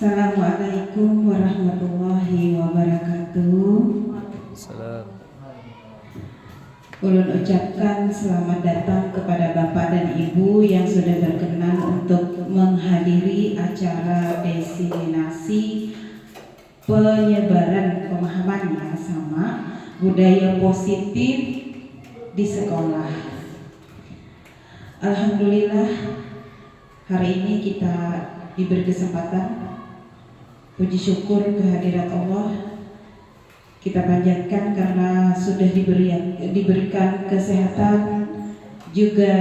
Assalamualaikum warahmatullahi wabarakatuh. Salam. Ulun ucapkan selamat datang kepada Bapak dan Ibu yang sudah berkenan untuk menghadiri acara diseminasi penyebaran pemahaman yang sama budaya positif di sekolah. Alhamdulillah, hari ini kita diberi kesempatan. Puji syukur kehadirat Allah kita panjatkan karena sudah diberikan kesehatan, juga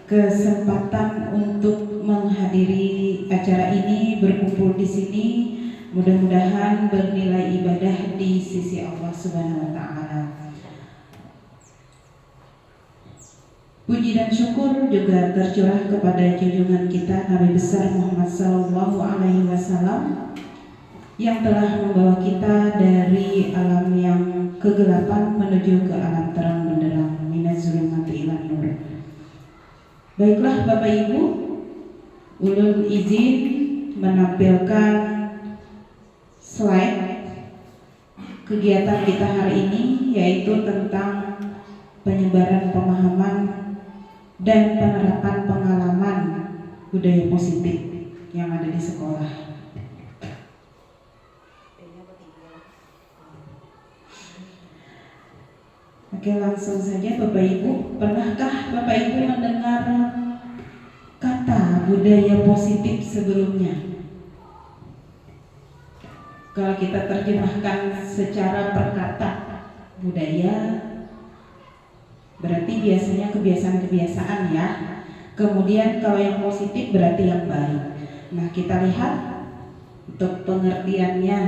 kesempatan untuk menghadiri acara ini, berkumpul di sini. Mudah-mudahan bernilai ibadah di sisi Allah Subhanahu wa Ta'ala. Puji dan syukur juga tercurah kepada junjungan kita Nabi besar Muhammad Sallallahu Alaihi Wasallam yang telah membawa kita dari alam yang kegelapan menuju ke alam terang benderang, minaz zulumati ilan nur. Baiklah Bapak Ibu, ulun izin menampilkan slide kegiatan kita hari ini, yaitu tentang penyebaran pemahaman dan penerapan pengalaman budaya positif yang ada di sekolah. Oke, langsung saja Bapak Ibu. Pernahkah Bapak Ibu mendengar kata budaya positif sebelumnya? Kalau kita terjemahkan secara perkata budaya, berarti biasanya kebiasaan-kebiasaan ya. Kemudian kalau yang positif berarti yang baik. Nah, kita lihat untuk pengertiannya.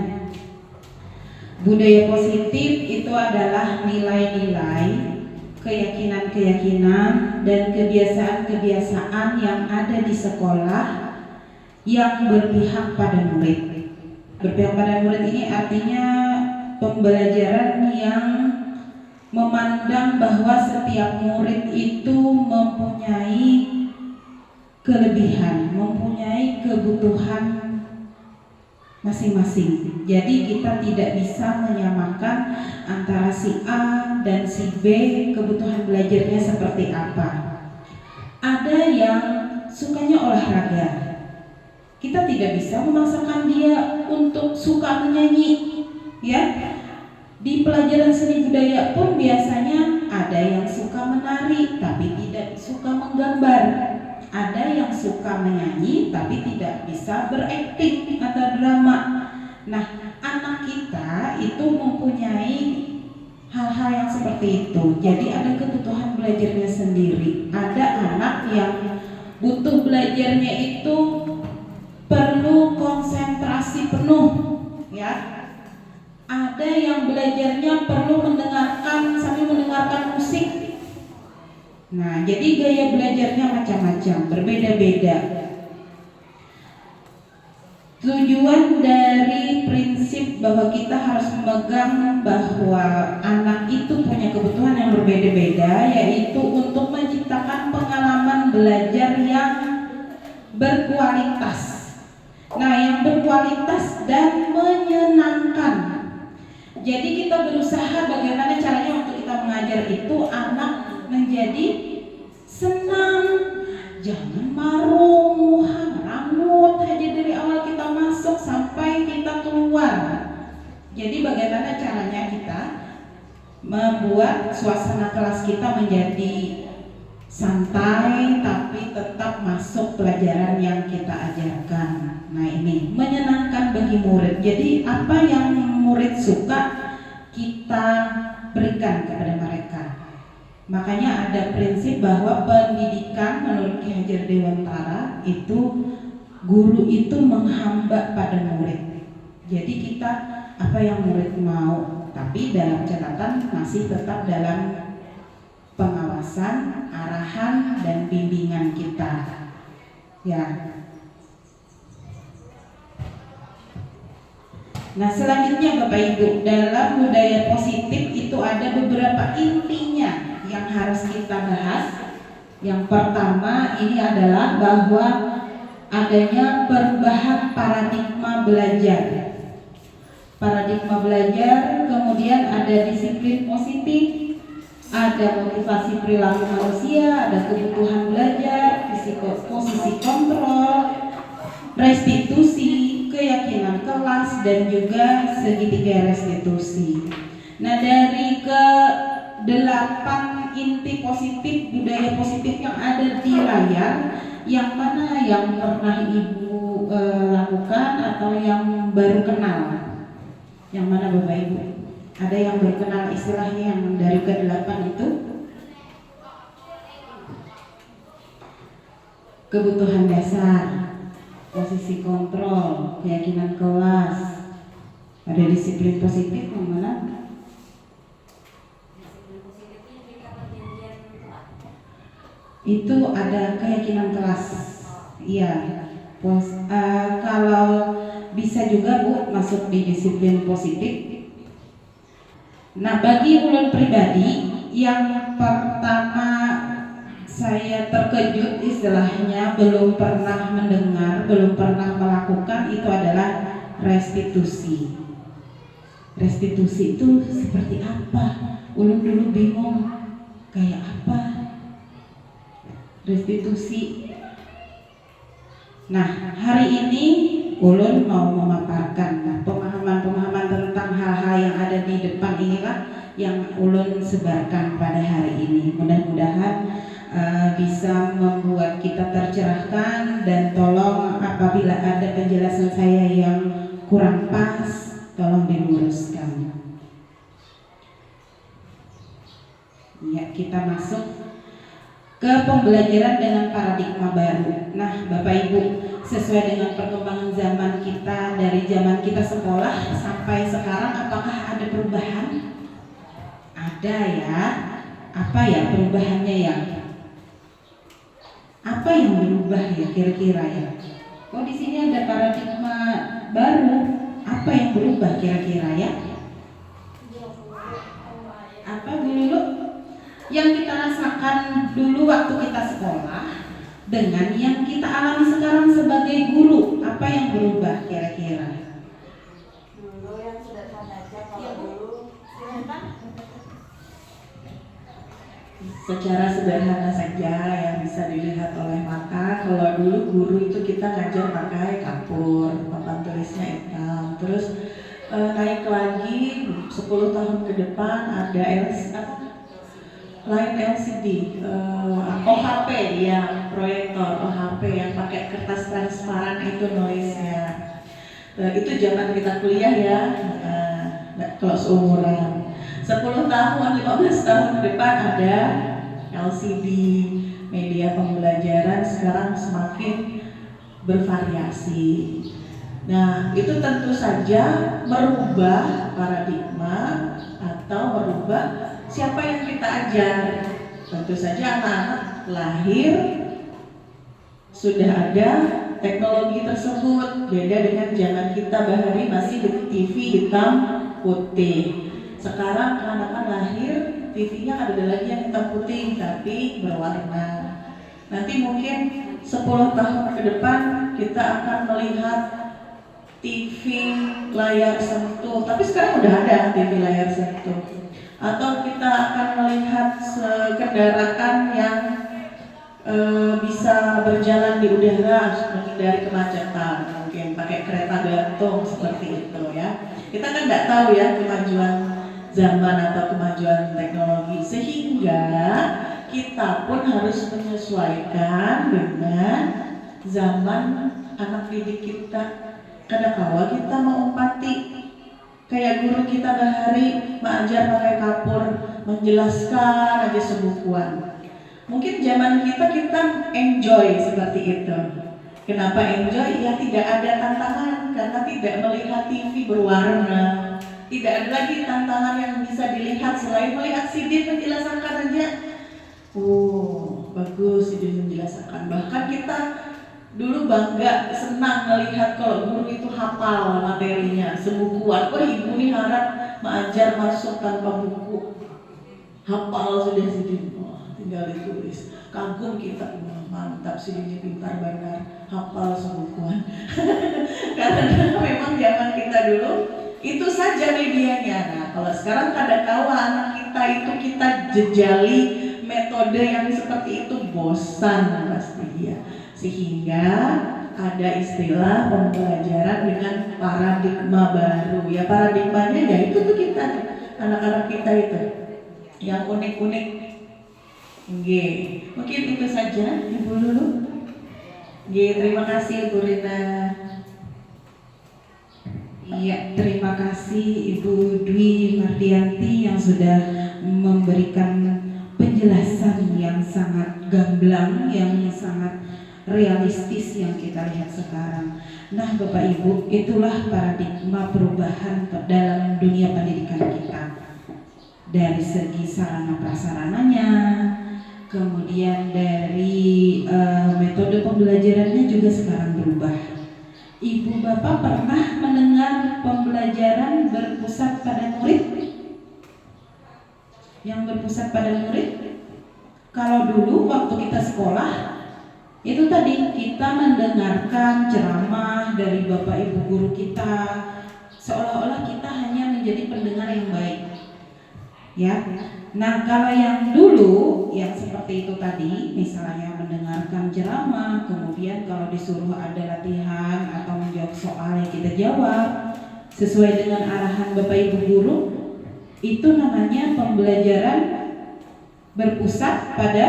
Budaya positif itu adalah nilai-nilai, keyakinan-keyakinan, dan kebiasaan-kebiasaan yang ada di sekolah yang berpihak pada murid. Berpihak pada murid ini artinya pembelajaran yang memandang bahwa setiap murid itu mempunyai kelebihan, mempunyai kebutuhan masing-masing. Jadi kita tidak bisa menyamakan antara si A dan si B kebutuhan belajarnya seperti apa. Ada yang sukanya olahraga, kita tidak bisa memaksakan dia untuk suka menyanyi, ya. Di pelajaran seni budaya pun biasanya ada yang suka menari tapi tidak suka menggambar, ada yang suka menyanyi tapi tidak bisa berakting atau drama. Nah, anak kita itu mempunyai hal-hal yang seperti itu. Jadi ada kebutuhan belajarnya sendiri. Ada anak yang butuh belajarnya itu perlu konsentrasi penuh, ya. Ada yang belajarnya perlu sambil mendengarkan musik. Nah, jadi gaya belajarnya macam-macam, berbeda-beda. Tujuan dari prinsip bahwa kita harus memegang bahwa anak itu punya kebutuhan yang berbeda-beda, yaitu untuk menciptakan pengalaman belajar yang berkualitas. Nah, yang berkualitas dan menyenangkan. Jadi kita berusaha bagaimana caranya untuk kita mengajar itu anak menjadi senang, jangan marung, rangut aja dari awal kita masuk sampai kita keluar. Jadi bagaimana caranya kita membuat suasana kelas kita menjadi santai tapi tetap masuk pelajaran yang kita ajarkan. Nah, ini menyenangkan bagi murid. Jadi apa yang murid suka kita berikan kepada mereka. Makanya ada prinsip bahwa pendidikan menurut Ki Hajar Dewantara itu guru itu menghamba pada murid. Jadi kita apa yang murid mau, tapi dalam catatan masih tetap dalam pengawasan, arahan dan bimbingan kita. Ya. Nah, selanjutnya Bapak Ibu, dalam budaya positif itu ada beberapa intinya yang harus kita bahas. Yang pertama ini adalah bahwa adanya perubahan paradigma belajar. Paradigma belajar, kemudian ada disiplin positif, ada motivasi perilaku manusia, ada kebutuhan belajar, posisi kontrol, restitusi, keyakinan kelas, dan juga segitiga restitusi. Nah, dari ke 8 inti positif, budaya positif yang ada di layar, yang mana yang pernah Ibu lakukan atau yang baru kenal? Yang mana Bapak Ibu? Ada yang baru kenal istilahnya yang dari ke-8 itu? Kebutuhan dasar, posisi kontrol, keyakinan kelas, ada disiplin positif yang mana? Itu ada keyakinan kelas. Iya. Kalau bisa juga Bu masuk di disiplin positif. Nah, bagi ulun pribadi yang pertama saya terkejut istilahnya, belum pernah mendengar, belum pernah melakukan, itu adalah restitusi. Restitusi itu seperti apa? Ulun dulu bingung, kayak apa restitusi. Nah, hari ini ulun mau memaparkan pemahaman-pemahaman tentang hal-hal yang ada di depan inilah yang ulun sebarkan pada hari ini. Mudah-mudahan bisa membuat kita tercerahkan, dan tolong apabila ada penjelasan saya yang kurang pas, tolong diluruskan. Ya, kita masuk ke pembelajaran dengan paradigma baru. Nah, Bapak Ibu, sesuai dengan perkembangan zaman kita, dari zaman kita sekolah sampai sekarang, apakah ada perubahan? Ada ya. Apa ya perubahannya ya? Apa yang berubah ya kira-kira ya? Oh, di sini ada paradigma baru. Apa yang berubah kira-kira ya? Apa dulu yang kita rasakan dulu waktu kita sekolah dengan yang kita alami sekarang sebagai guru, apa yang berubah kira-kira? Dulu yang sederhana aja, kalau dulu secara sederhana saja yang bisa dilihat oleh mata. Kalau dulu guru itu kita ngajar pakai kapur, papan tulisnya hitam. Terus naik lagi 10 tahun ke depan ada LCD, OHP ya, proyektor OHP yang pakai kertas transparan itu nulisnya. Itu zaman kita kuliah ya, kalau seumuran 10 tahun, 15 tahun ke depan ada LCD. Media pembelajaran sekarang semakin bervariasi. Nah, itu tentu saja merubah paradigma atau merubah siapa yang kita ajar. Tentu saja anak-anak lahir sudah ada teknologi tersebut. Beda dengan zaman kita bahari masih di TV hitam putih. Sekarang anak-anak lahir TV-nya ada lagi yang hitam putih tapi berwarna. Nanti mungkin 10 tahun ke depan kita akan melihat TV layar sentuh. Tapi sekarang udah ada TV layar sentuh. Atau kita akan melihat kendaraan yang bisa berjalan di udara menghindari kemacetan, mungkin pakai kereta gantung seperti itu ya. Kita kan nggak tahu ya kemajuan zaman atau kemajuan teknologi, sehingga kita pun harus menyesuaikan dengan zaman anak didik kita. Kadang-kala kita mau empati, kayak guru kita bahari mengajar pakai kapur, menjelaskan aja sebukuan. Mungkin zaman kita enjoy seperti itu. Kenapa enjoy? Ya tidak ada tantangan, karena tidak melihat TV berwarna. Tidak ada lagi tantangan yang bisa dilihat selain melihat CD menjelaskan aja. Oh, bagus CD menjelaskan. Bahkan kita dulu bangga, senang melihat kalau guru itu hafal materinya, sebukuan. Wah, ibu nih harap mengajar masuk tanpa buku, hafal sudah CD. tinggal ditulis. Kagum kita, wah, mantap sih ini pintar benar, hafal sebukuan. Karena memang zaman kita dulu itu saja medianya. Nah, kalau sekarang kadangkala anak kita itu kita jejali metode yang seperti itu, bosan pasti dia. Sehingga ada istilah pembelajaran dengan paradigma baru. Ya paradigmanya ya itu tuh kita, anak-anak kita itu yang unik-unik. Mungkin itu saja Ibu Lulu. Terima kasih Bu Rina. Iya, terima kasih Ibu Dwi Mardianti yang sudah memberikan penjelasan yang sangat gamblang, yang sangat realistis yang kita lihat sekarang. Nah, Bapak Ibu, itulah paradigma perubahan dalam dunia pendidikan kita. Dari segi sarana prasarananya, kemudian dari metode pembelajarannya juga sekarang berubah. Ibu Bapak pernah mendengar pembelajaran berpusat pada murid? Yang berpusat pada murid? Kalau dulu waktu kita sekolah, itu tadi kita mendengarkan ceramah dari Bapak Ibu guru kita, seolah-olah kita hanya menjadi pendengar yang baik. Ya. Nah, kalau yang dulu yang seperti itu tadi, misalnya mendengarkan ceramah, kemudian kalau disuruh ada latihan atau menjawab soal yang kita jawab sesuai dengan arahan Bapak Ibu guru, itu namanya pembelajaran berpusat pada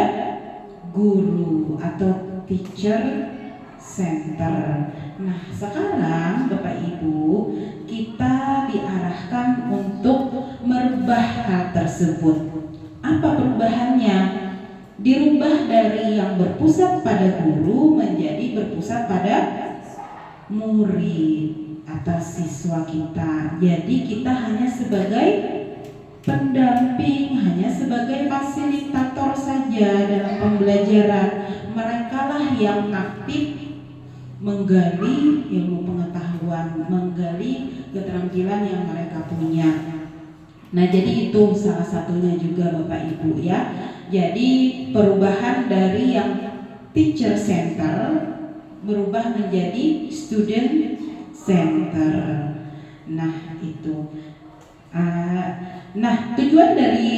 guru atau teacher center. Nah, sekarang Bapak Ibu, kita diarahkan untuk merubah hal tersebut. Apa perubahannya? Dirubah dari yang berpusat pada guru menjadi berpusat pada murid atau siswa kita. Jadi kita hanya sebagai pendamping, hanya sebagai fasilitator saja dalam pembelajaran. Merekalah yang aktif menggali ilmu pengetahuan, menggali keterampilan yang mereka punya. Nah, jadi itu salah satunya juga Bapak Ibu ya. Jadi perubahan dari yang teacher center berubah menjadi student center. Nah, itu. Nah, tujuan dari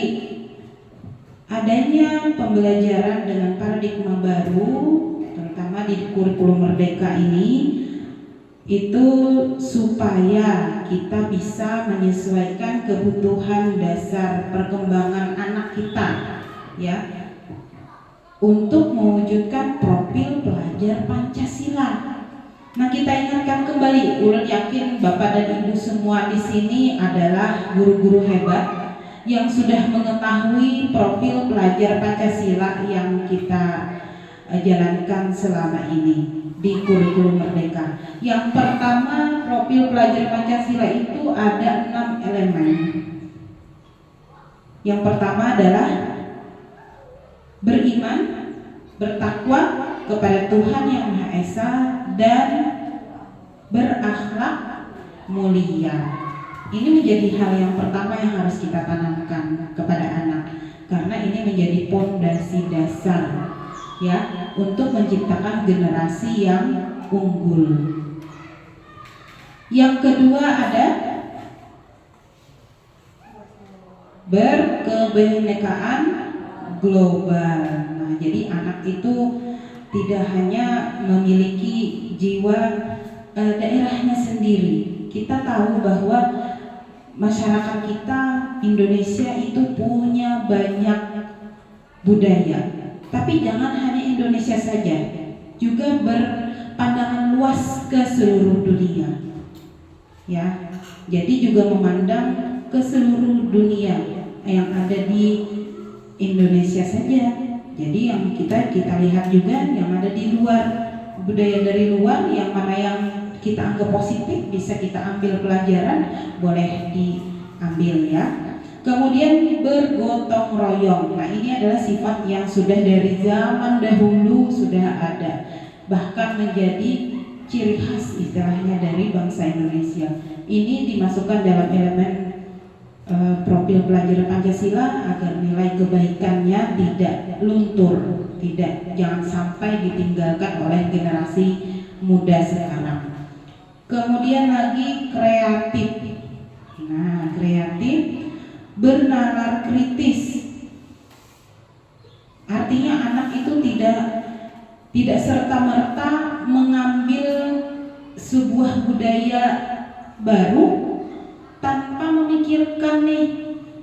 adanya pembelajaran dengan paradigma baru, terutama di kurikulum Merdeka ini, itu supaya kita bisa menyesuaikan kebutuhan dasar perkembangan anak kita, ya, untuk mewujudkan profil pelajar Pancasila. Nah, kita ingatkan kembali, ulun yakin Bapak dan Ibu semua di sini adalah guru-guru hebat yang sudah mengetahui profil pelajar Pancasila yang kita jalankan selama ini di kurikulum Merdeka. Yang pertama, profil pelajar Pancasila itu ada 6 elemen. Yang pertama adalah beriman, bertakwa kepada Tuhan Yang Maha Esa, dan berakhlak mulia. Ini menjadi hal yang pertama yang harus kita tanamkan kepada anak, karena ini menjadi pondasi dasar, ya, untuk menciptakan generasi yang unggul. Yang kedua ada berkebinekaan global. Nah, jadi anak itu tidak hanya memiliki jiwa daerahnya sendiri. Kita tahu bahwa masyarakat kita Indonesia itu punya banyak budaya. Tapi jangan hanya Indonesia saja, juga berpandangan luas ke seluruh dunia. Ya, jadi juga memandang ke seluruh dunia yang ada di Indonesia saja. Jadi yang kita lihat juga yang ada di luar, budaya dari luar, yang mana yang kita anggap positif bisa kita ambil pelajaran, boleh diambil ya. Kemudian bergotong royong. Nah, ini adalah sifat yang sudah dari zaman dahulu sudah ada, bahkan menjadi ciri khas istilahnya dari bangsa Indonesia. Ini dimasukkan dalam elemen profil pelajar Pancasila agar nilai kebaikannya tidak luntur, jangan sampai ditinggalkan oleh generasi muda sekarang. Kemudian lagi kreatif. Nah, kreatif bernalar kritis. Artinya anak itu tidak serta-merta mengambil sebuah budaya baru tanpa memikirkan nih.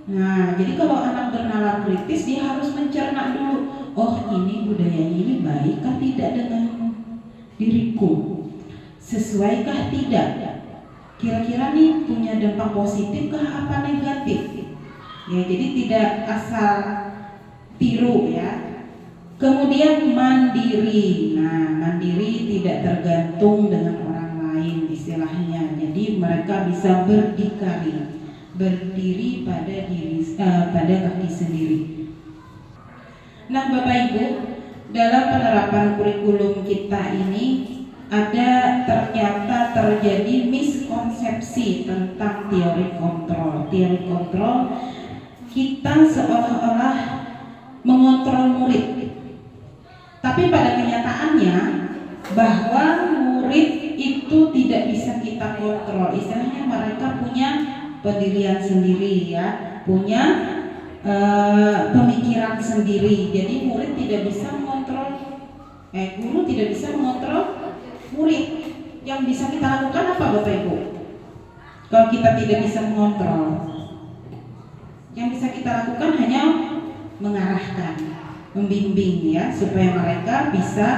Nah, jadi kalau anak bernalar kritis dia harus mencerna dulu. Oh, ini budayanya ini baikkah tidak dengan diriku? Sesuaikah tidak? Kira-kira nih punya dampak positifkah apa negatif? Ya, jadi tidak asal tiru ya. Kemudian mandiri. Nah, mandiri tidak tergantung dengan orang lain istilahnya. Jadi mereka bisa berdiri pada kaki sendiri. Nah, Bapak Ibu, dalam penerapan kurikulum kita ini ternyata terjadi miskonsepsi tentang teori kontrol. Teori kontrol kita seolah-olah mengontrol murid. Tapi pada kenyataannya bahwa murid itu tidak bisa kita kontrol. Istilahnya mereka punya pendirian sendiri ya, punya pemikiran sendiri. Jadi murid tidak bisa mengontrol, guru tidak bisa mengontrol murid. Yang bisa kita lakukan apa Bapak Ibu? Kalau kita tidak bisa mengontrol, yang bisa kita lakukan hanya mengarahkan, membimbing ya, supaya mereka bisa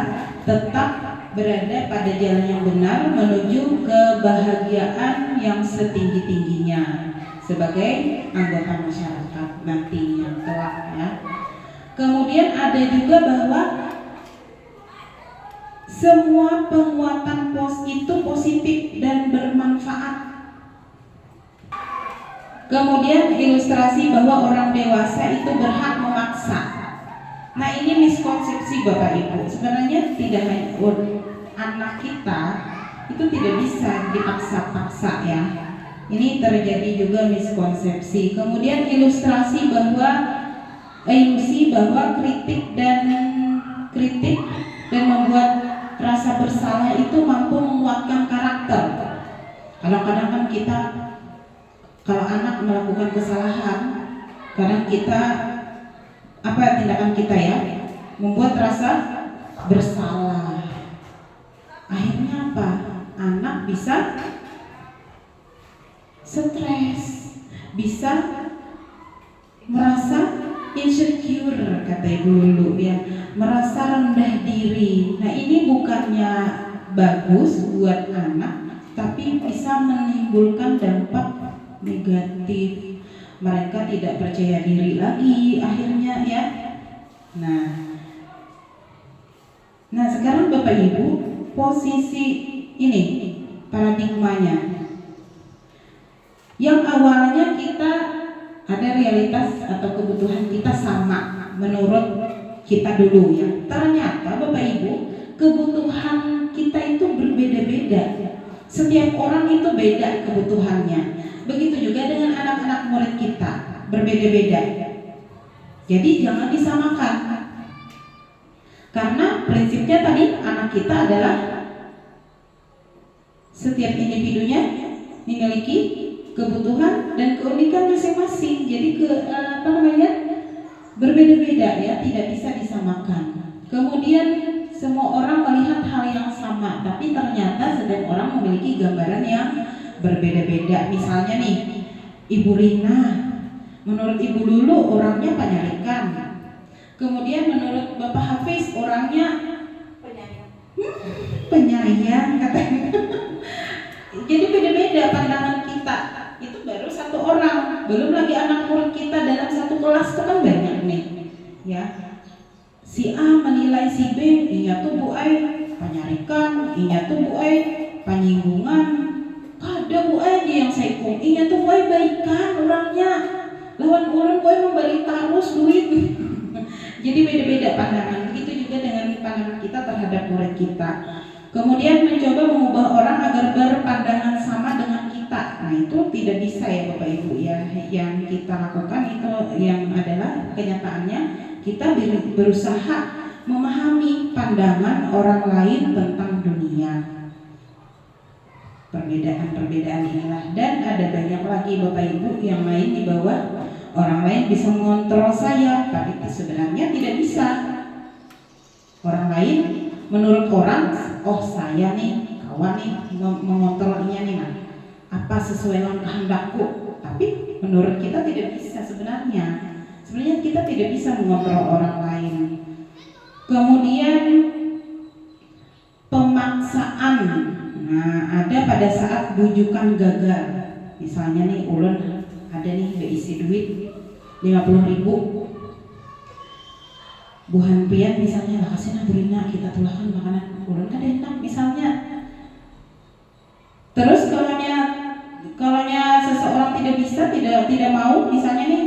tetap berada pada jalan yang benar menuju kebahagiaan yang setinggi-tingginya sebagai anggota masyarakat nantinya kelak ya. Kemudian ada juga bahwa semua penguatan pos itu positif dan bermanfaat. Kemudian ilustrasi bahwa orang dewasa itu berhak memaksa. Nah, ini miskonsepsi Bapak Ibu. Sebenarnya tidak hanya anak kita itu tidak bisa dipaksa-paksa ya. Ini terjadi juga miskonsepsi. Kemudian ilusi bahwa kritik dan membuat rasa bersalah itu mampu menguatkan karakter. Kadang-kadang kan kalau anak melakukan kesalahan, kadang kita tindakan kita ya membuat rasa bersalah. Akhirnya apa? Anak bisa stres, bisa merasa insecure kata ibu dulu ya, merasa rendah diri. Nah, ini bukannya bagus buat anak, tapi bisa menimbulkan dampak negatif. Mereka tidak percaya diri lagi akhirnya ya. Nah sekarang Bapak Ibu, posisi ini paradigmanya yang awalnya kita ada realitas atau kebutuhan kita sama menurut kita dulu ya. Ternyata Bapak Ibu, kebutuhan kita itu berbeda-beda. Setiap orang itu beda kebutuhannya. Begitu juga dengan anak-anak murid kita, berbeda-beda. Jadi jangan disamakan. Karena prinsipnya tadi anak kita adalah setiap individunya memiliki kebutuhan dan keunikan masing-masing. Jadi berbeda-beda ya, tidak bisa disamakan. Kemudian semua orang melihat hal yang sama, tapi ternyata setiap orang memiliki gambaran yang berbeda-beda. Misalnya nih, Ibu Rina, menurut Ibu dulu orangnya penyarikan. Kemudian menurut Bapak Hafiz orangnya penyayang katanya. Jadi beda-beda pandangan kita. Itu baru satu orang, belum lagi anak murid kita dalam satu kelas itu kan banyak nih. Ya. Si A menilai si B, inya tuh Bu Ai penyarikan, inya tuh Bu Ai penyinggungan. Ada Bu Ai yang saikung, inya tuh Bu Ai baikan orangnya. Lawan ulun Bu Ai memberi tarus duit. Jadi beda-beda pandangan. Begitu juga dengan pandangan kita terhadap murid kita. Kemudian mencoba mengubah orang agar berpandangan sama dengan kita. Nah itu tidak bisa ya Bapak Ibu ya. Yang kita lakukan itu yang adalah kenyataannya kita berusaha memahami pandangan orang lain tentang dunia. Perbedaan-perbedaan inilah, dan ada banyak lagi Bapak Ibu yang lain di bawah. Orang lain bisa mengontrol saya, tapi sebenarnya tidak bisa. Orang lain menurut orang, oh saya nih kawan nih mengontrolnya nih, nah apa sesuai dengan kehendakku. Tapi menurut kita tidak bisa sebenarnya. Sebenarnya kita tidak bisa mengontrol orang lain. Kemudian pemaksaan. Nah, ada pada saat bujukan gagal. Misalnya nih ulun ada nih berisi duit 50.000. Bu Hanpian misalnya, lah kasih Burina kita tulahkan makanan ulun kan enak misalnya. Terus kalaunya seseorang tidak bisa, tidak mau, misalnya nih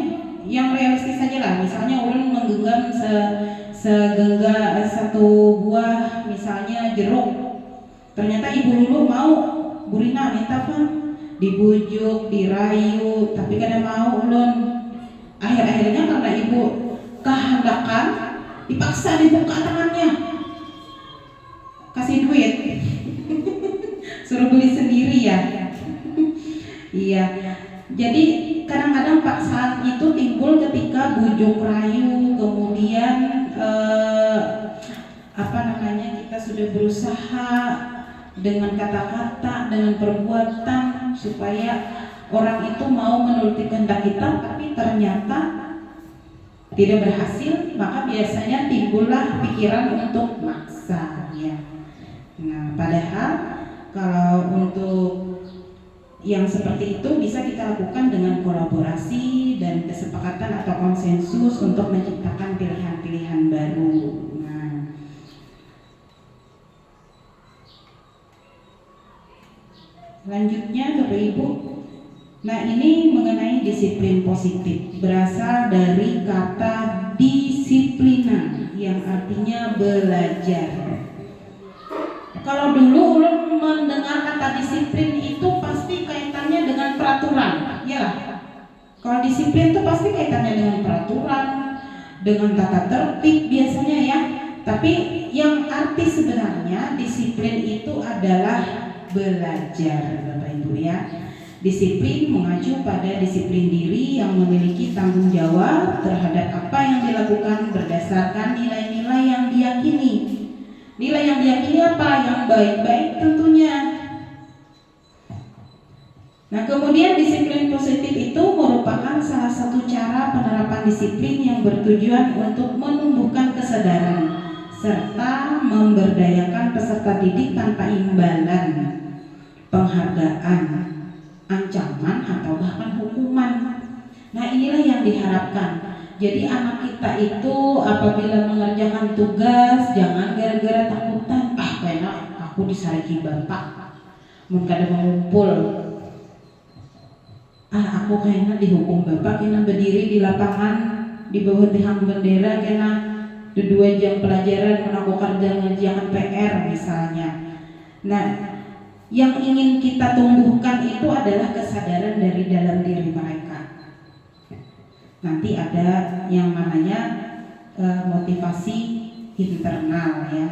yang realistis saja lah. Misalnya ulun menggenggam satu buah misalnya jeruk. Ternyata Ibu Lulu mau, Burina minta apa? Dibujuk, dirayu, tapi kadang mau ulun. Akhir-akhirnya karena ibu kehendakan, dipaksa dibuka tangannya, kasih duit, suruh beli sendiri ya. Iya. Jadi kadang-kadang paksaan itu timbul ketika bujuk rayu, kemudian kita sudah berusaha dengan kata-kata, dengan perbuatan supaya orang itu mau menuruti kehendak kita, tapi ternyata tidak berhasil, maka biasanya timbullah pikiran untuk maksa ya. Nah, padahal kalau untuk yang seperti itu bisa kita lakukan dengan kolaborasi dan kesepakatan atau konsensus untuk menciptakan pilihan-pilihan baru. Nah, selanjutnya Bapak Ibu, nah ini mengenai disiplin positif, berasal dari kata disiplina yang artinya belajar. Kalau dulu ulun mendengar kata disiplin itu pasti kaitannya dengan peraturan, ya. Kalau disiplin itu pasti kaitannya dengan peraturan, dengan tata tertib biasanya ya. Tapi yang arti sebenarnya disiplin itu adalah belajar, Bapak Ibu ya. Disiplin mengacu pada disiplin diri yang memiliki tanggung jawab terhadap apa yang dilakukan berdasarkan nilai-nilai yang diyakini. Nilai yang diyakini apa? Yang baik-baik tentunya. Nah, kemudian disiplin positif itu merupakan salah satu cara penerapan disiplin yang bertujuan untuk menumbuhkan kesadaran serta memberdayakan peserta didik tanpa imbalan, penghargaan, ancaman atau bahkan hukuman. Nah, inilah yang diharapkan. Jadi anak kita itu apabila mengerjakan tugas jangan gara-gara takutan, kayaknya aku disariki bapak, mun kada mengumpul, aku kayaknya dihukum bapak, kayaknya berdiri di lapangan di bawah tiang bendera, kayaknya 2 jam pelajaran melakukan jangan PR misalnya. Nah, yang ingin kita tumbuhkan itu adalah kesadaran dari dalam diri mereka. Nanti ada yang namanya motivasi internal ya.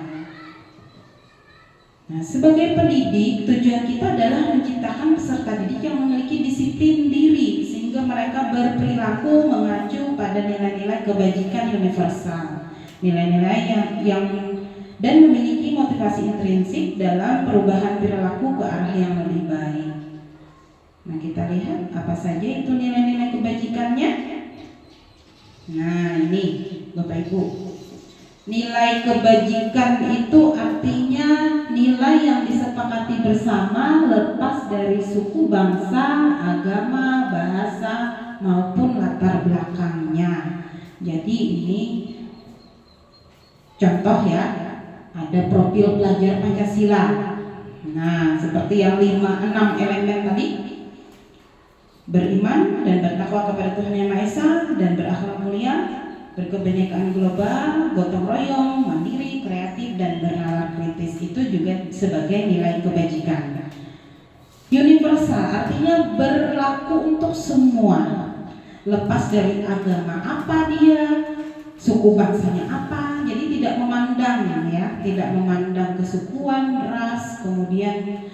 Nah, sebagai pendidik tujuan kita adalah menciptakan peserta didik yang memiliki disiplin diri sehingga mereka berperilaku mengacu pada nilai-nilai kebajikan universal, nilai-nilai yang dan memiliki motivasi intrinsik dalam perubahan perilaku ke arah yang lebih baik. Nah, kita lihat apa saja itu nilai-nilai kebajikannya. Nah, ini Bapak Ibu, nilai kebajikan itu artinya nilai yang disepakati bersama lepas dari suku, bangsa, agama, bahasa maupun latar belakangnya. Jadi ini contoh ya, ada profil pelajar Pancasila. Nah, seperti yang 5-6 elemen tadi, beriman dan bertakwa kepada Tuhan Yang Maha Esa dan berakhlak mulia, berkebinekaan global, gotong royong, mandiri, kreatif dan bernalar kritis, itu juga sebagai nilai kebajikan. universal, artinya berlaku untuk semua. Lepas dari agama apa dia, suku bangsanya apa, jadi tidak memandang ya, tidak memandang kesukuan, ras, kemudian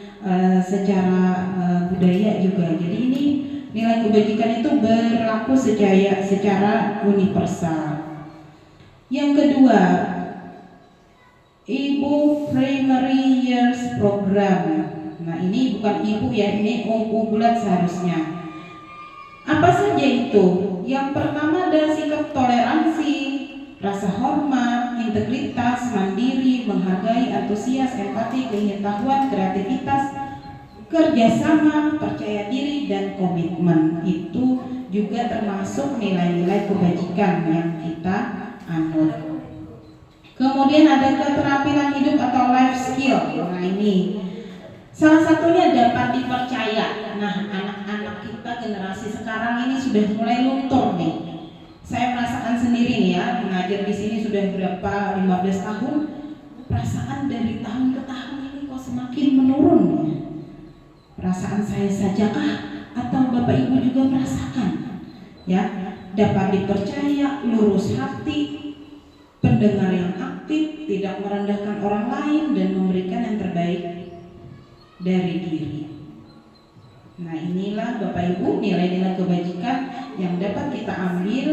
secara budaya juga. Jadi ini nilai kebajikan itu berlaku secara universal. Yang kedua, Ibu Primary Years Program. Nah ini bukan ibu ya, ini bulat seharusnya. Apa saja itu? Yang pertama ada sikap toleransi, rasa hormat, integritas, mandiri, menghargai, antusias, empati, keingin-tahuan, kreativitas, kerjasama, percaya diri, dan komitmen. Itu juga termasuk nilai-nilai kebajikan yang kita anut. Kemudian ada keterampilan hidup atau life skill. Nah ini salah satunya dapat dipercaya. Nah anak-anak kita generasi sekarang ini sudah mulai luntur nih. Saya merasakan sendiri nih ya, mengajar di sini sudah berapa 15 tahun. Perasaan dari tahun ke tahun ini kok semakin menurun ya. Perasaan saya sajakah atau Bapak Ibu juga merasakan? Ya, dapat dipercaya, lurus hati, pendengar yang aktif, tidak merendahkan orang lain dan memberikan yang terbaik dari diri. Nah inilah Bapak Ibu nilai-nilai kebajikan yang dapat kita ambil,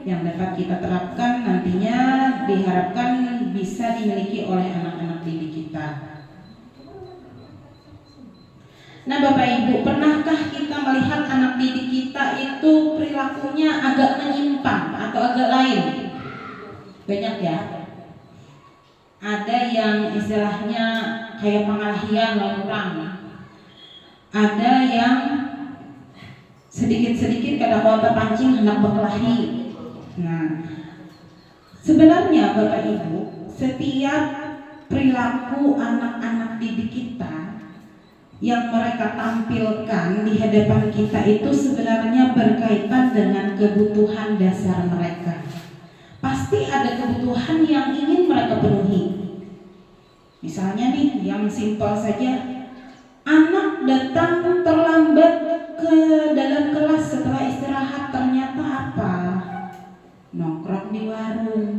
yang dapat kita terapkan, nantinya diharapkan bisa dimiliki oleh anak-anak didik kita. Nah Bapak Ibu, pernahkah kita melihat anak didik kita itu perilakunya agak menyimpang atau agak lain? Banyak ya. Ada yang istilahnya kayak pengalahian lorang. Ada yang sedikit-sedikit kadang mau terpancing hendak berkelahi. Nah, sebenarnya Bapak Ibu, setiap perilaku anak-anak didik kita yang mereka tampilkan di hadapan kita itu sebenarnya berkaitan dengan kebutuhan dasar mereka. Pasti ada kebutuhan yang ingin mereka penuhi. Misalnya nih, yang simpel saja, anak datang terlambat ke dalam kelas setelah istirahat, ternyata apa? Nongkrong di warung.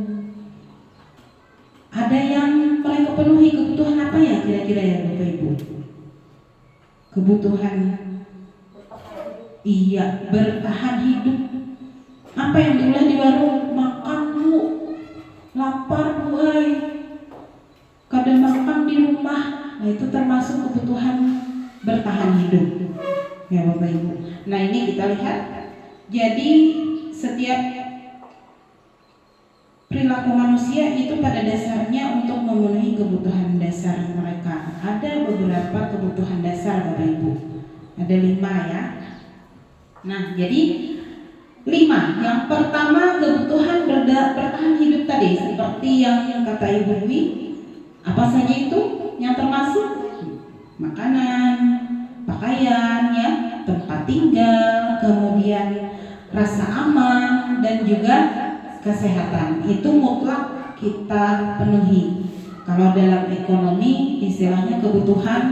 Ada yang mereka penuhi kebutuhan apa ya kira-kira ya Bapak Ibu? Kebutuhan bertahan hidup. Apa yang diulah di warung? Makan Bu, lapar Bu, kadang makan di rumah. Nah itu termasuk kebutuhan bertahan hidup ya Bapak Ibu. Nah ini kita lihat, jadi setiap perilaku manusia itu pada dasarnya untuk memenuhi kebutuhan dasar mereka. Ada beberapa kebutuhan dasar Bapak Ibu, ada 5 ya. Nah jadi 5, yang pertama kebutuhan bertahan hidup tadi, seperti yang kata Ibu Dwi. Apa saja itu yang termasuk? Makanan, pakaian, ya, tempat tinggal, kemudian rasa aman, dan juga kesehatan. Itu mutlak kita penuhi. Kalau dalam ekonomi istilahnya kebutuhan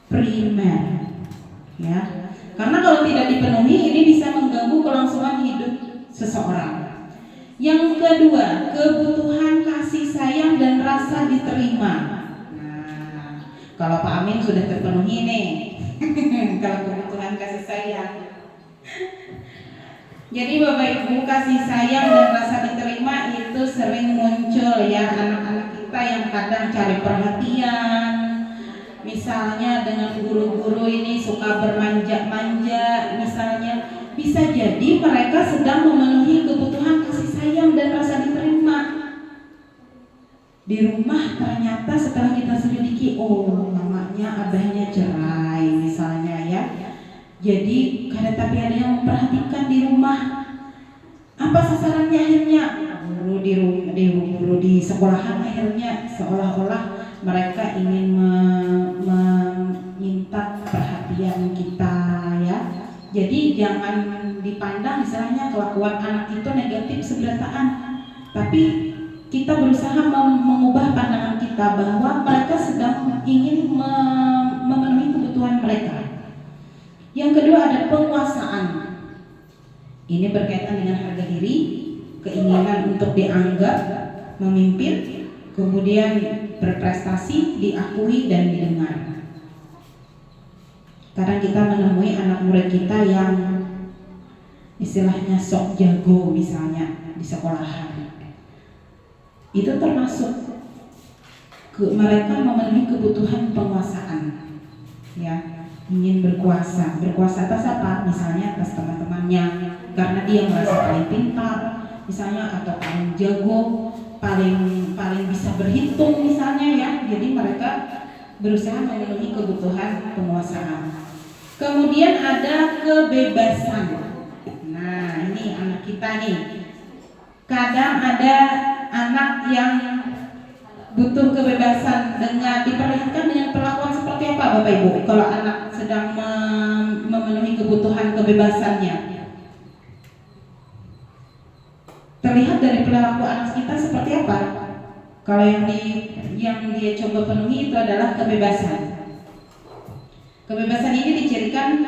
primer, ya. Karena kalau tidak dipenuhi ini bisa mengganggu kelangsungan hidup seseorang. Yang kedua, kebutuhan kasih sayang dan rasa diterima. Nah, kalau Pak Amin sudah terpenuhi nih. Kalau kebutuhan kasih sayang. Jadi Bapak Ibu, kasih sayang dan rasa diterima itu sering muncul ya anak-anak kita yang kadang cari perhatian. Misalnya dengan guru-guru ini suka bermanja-manja, misalnya bisa jadi mereka sedang memenuhi kebutuhan kasih sayang dan rasa diterima. Di rumah ternyata setelah kita selidiki, oh mamanya abahnya cerai misalnya ya. Jadi tapi ada yang memperhatikan di rumah. Apa sasarannya akhirnya? Guru di sekolahan akhirnya seolah-olah mereka ingin meminta perhatian kita ya. Jadi jangan dipandang misalnya kelakuan anak itu negatif seberataan, tapi kita berusaha mengubah pandangan kita bahwa mereka sedang ingin memenuhi kebutuhan mereka. Yang kedua ada penguasaan. Ini berkaitan dengan harga diri, keinginan untuk dianggap memimpin, kemudian berprestasi, diakui dan didengar. Kadang kita menemui anak murid kita yang istilahnya sok jago misalnya di sekolahan. Itu termasuk mereka memenuhi kebutuhan penguasaan, ya, ingin berkuasa. Berkuasa atas apa? Misalnya atas teman-temannya, karena dia merasa paling pintar, misalnya, atau paling jago, paling bisa berhitung misalnya, ya. Jadi mereka berusaha memenuhi kebutuhan penguasaan. Kemudian ada kebebasan. Nah, ini anak kita nih. Kadang ada anak yang butuh kebebasan dengan diperlihatkan dengan perlakuan seperti apa, Bapak Ibu? Kalau anak sedang memenuhi kebutuhan kebebasannya, terlihat dari perilaku anak kita seperti apa? Kalau yang dia coba penuhi itu adalah kebebasan. Kebebasan ini dicirikan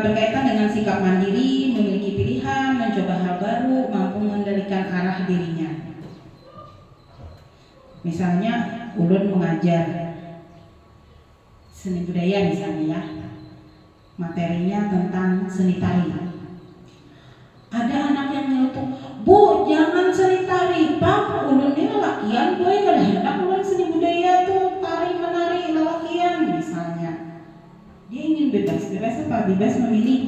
berkaitan dengan sikap mandiri, memiliki pilihan, mencoba hal baru, mampu mengendalikan arah dirinya. Misalnya, ulun mengajar seni budaya misalnya, ya, materinya tentang seni tari. Ada anak yang nyeletuk, "Bu, jangan seni tari, Pak, ulun ini lelakian, boy, kada hendak ulun seni budaya tuh, tari menari lelakian," misalnya. Dia ingin bebas apa? Bebas memilih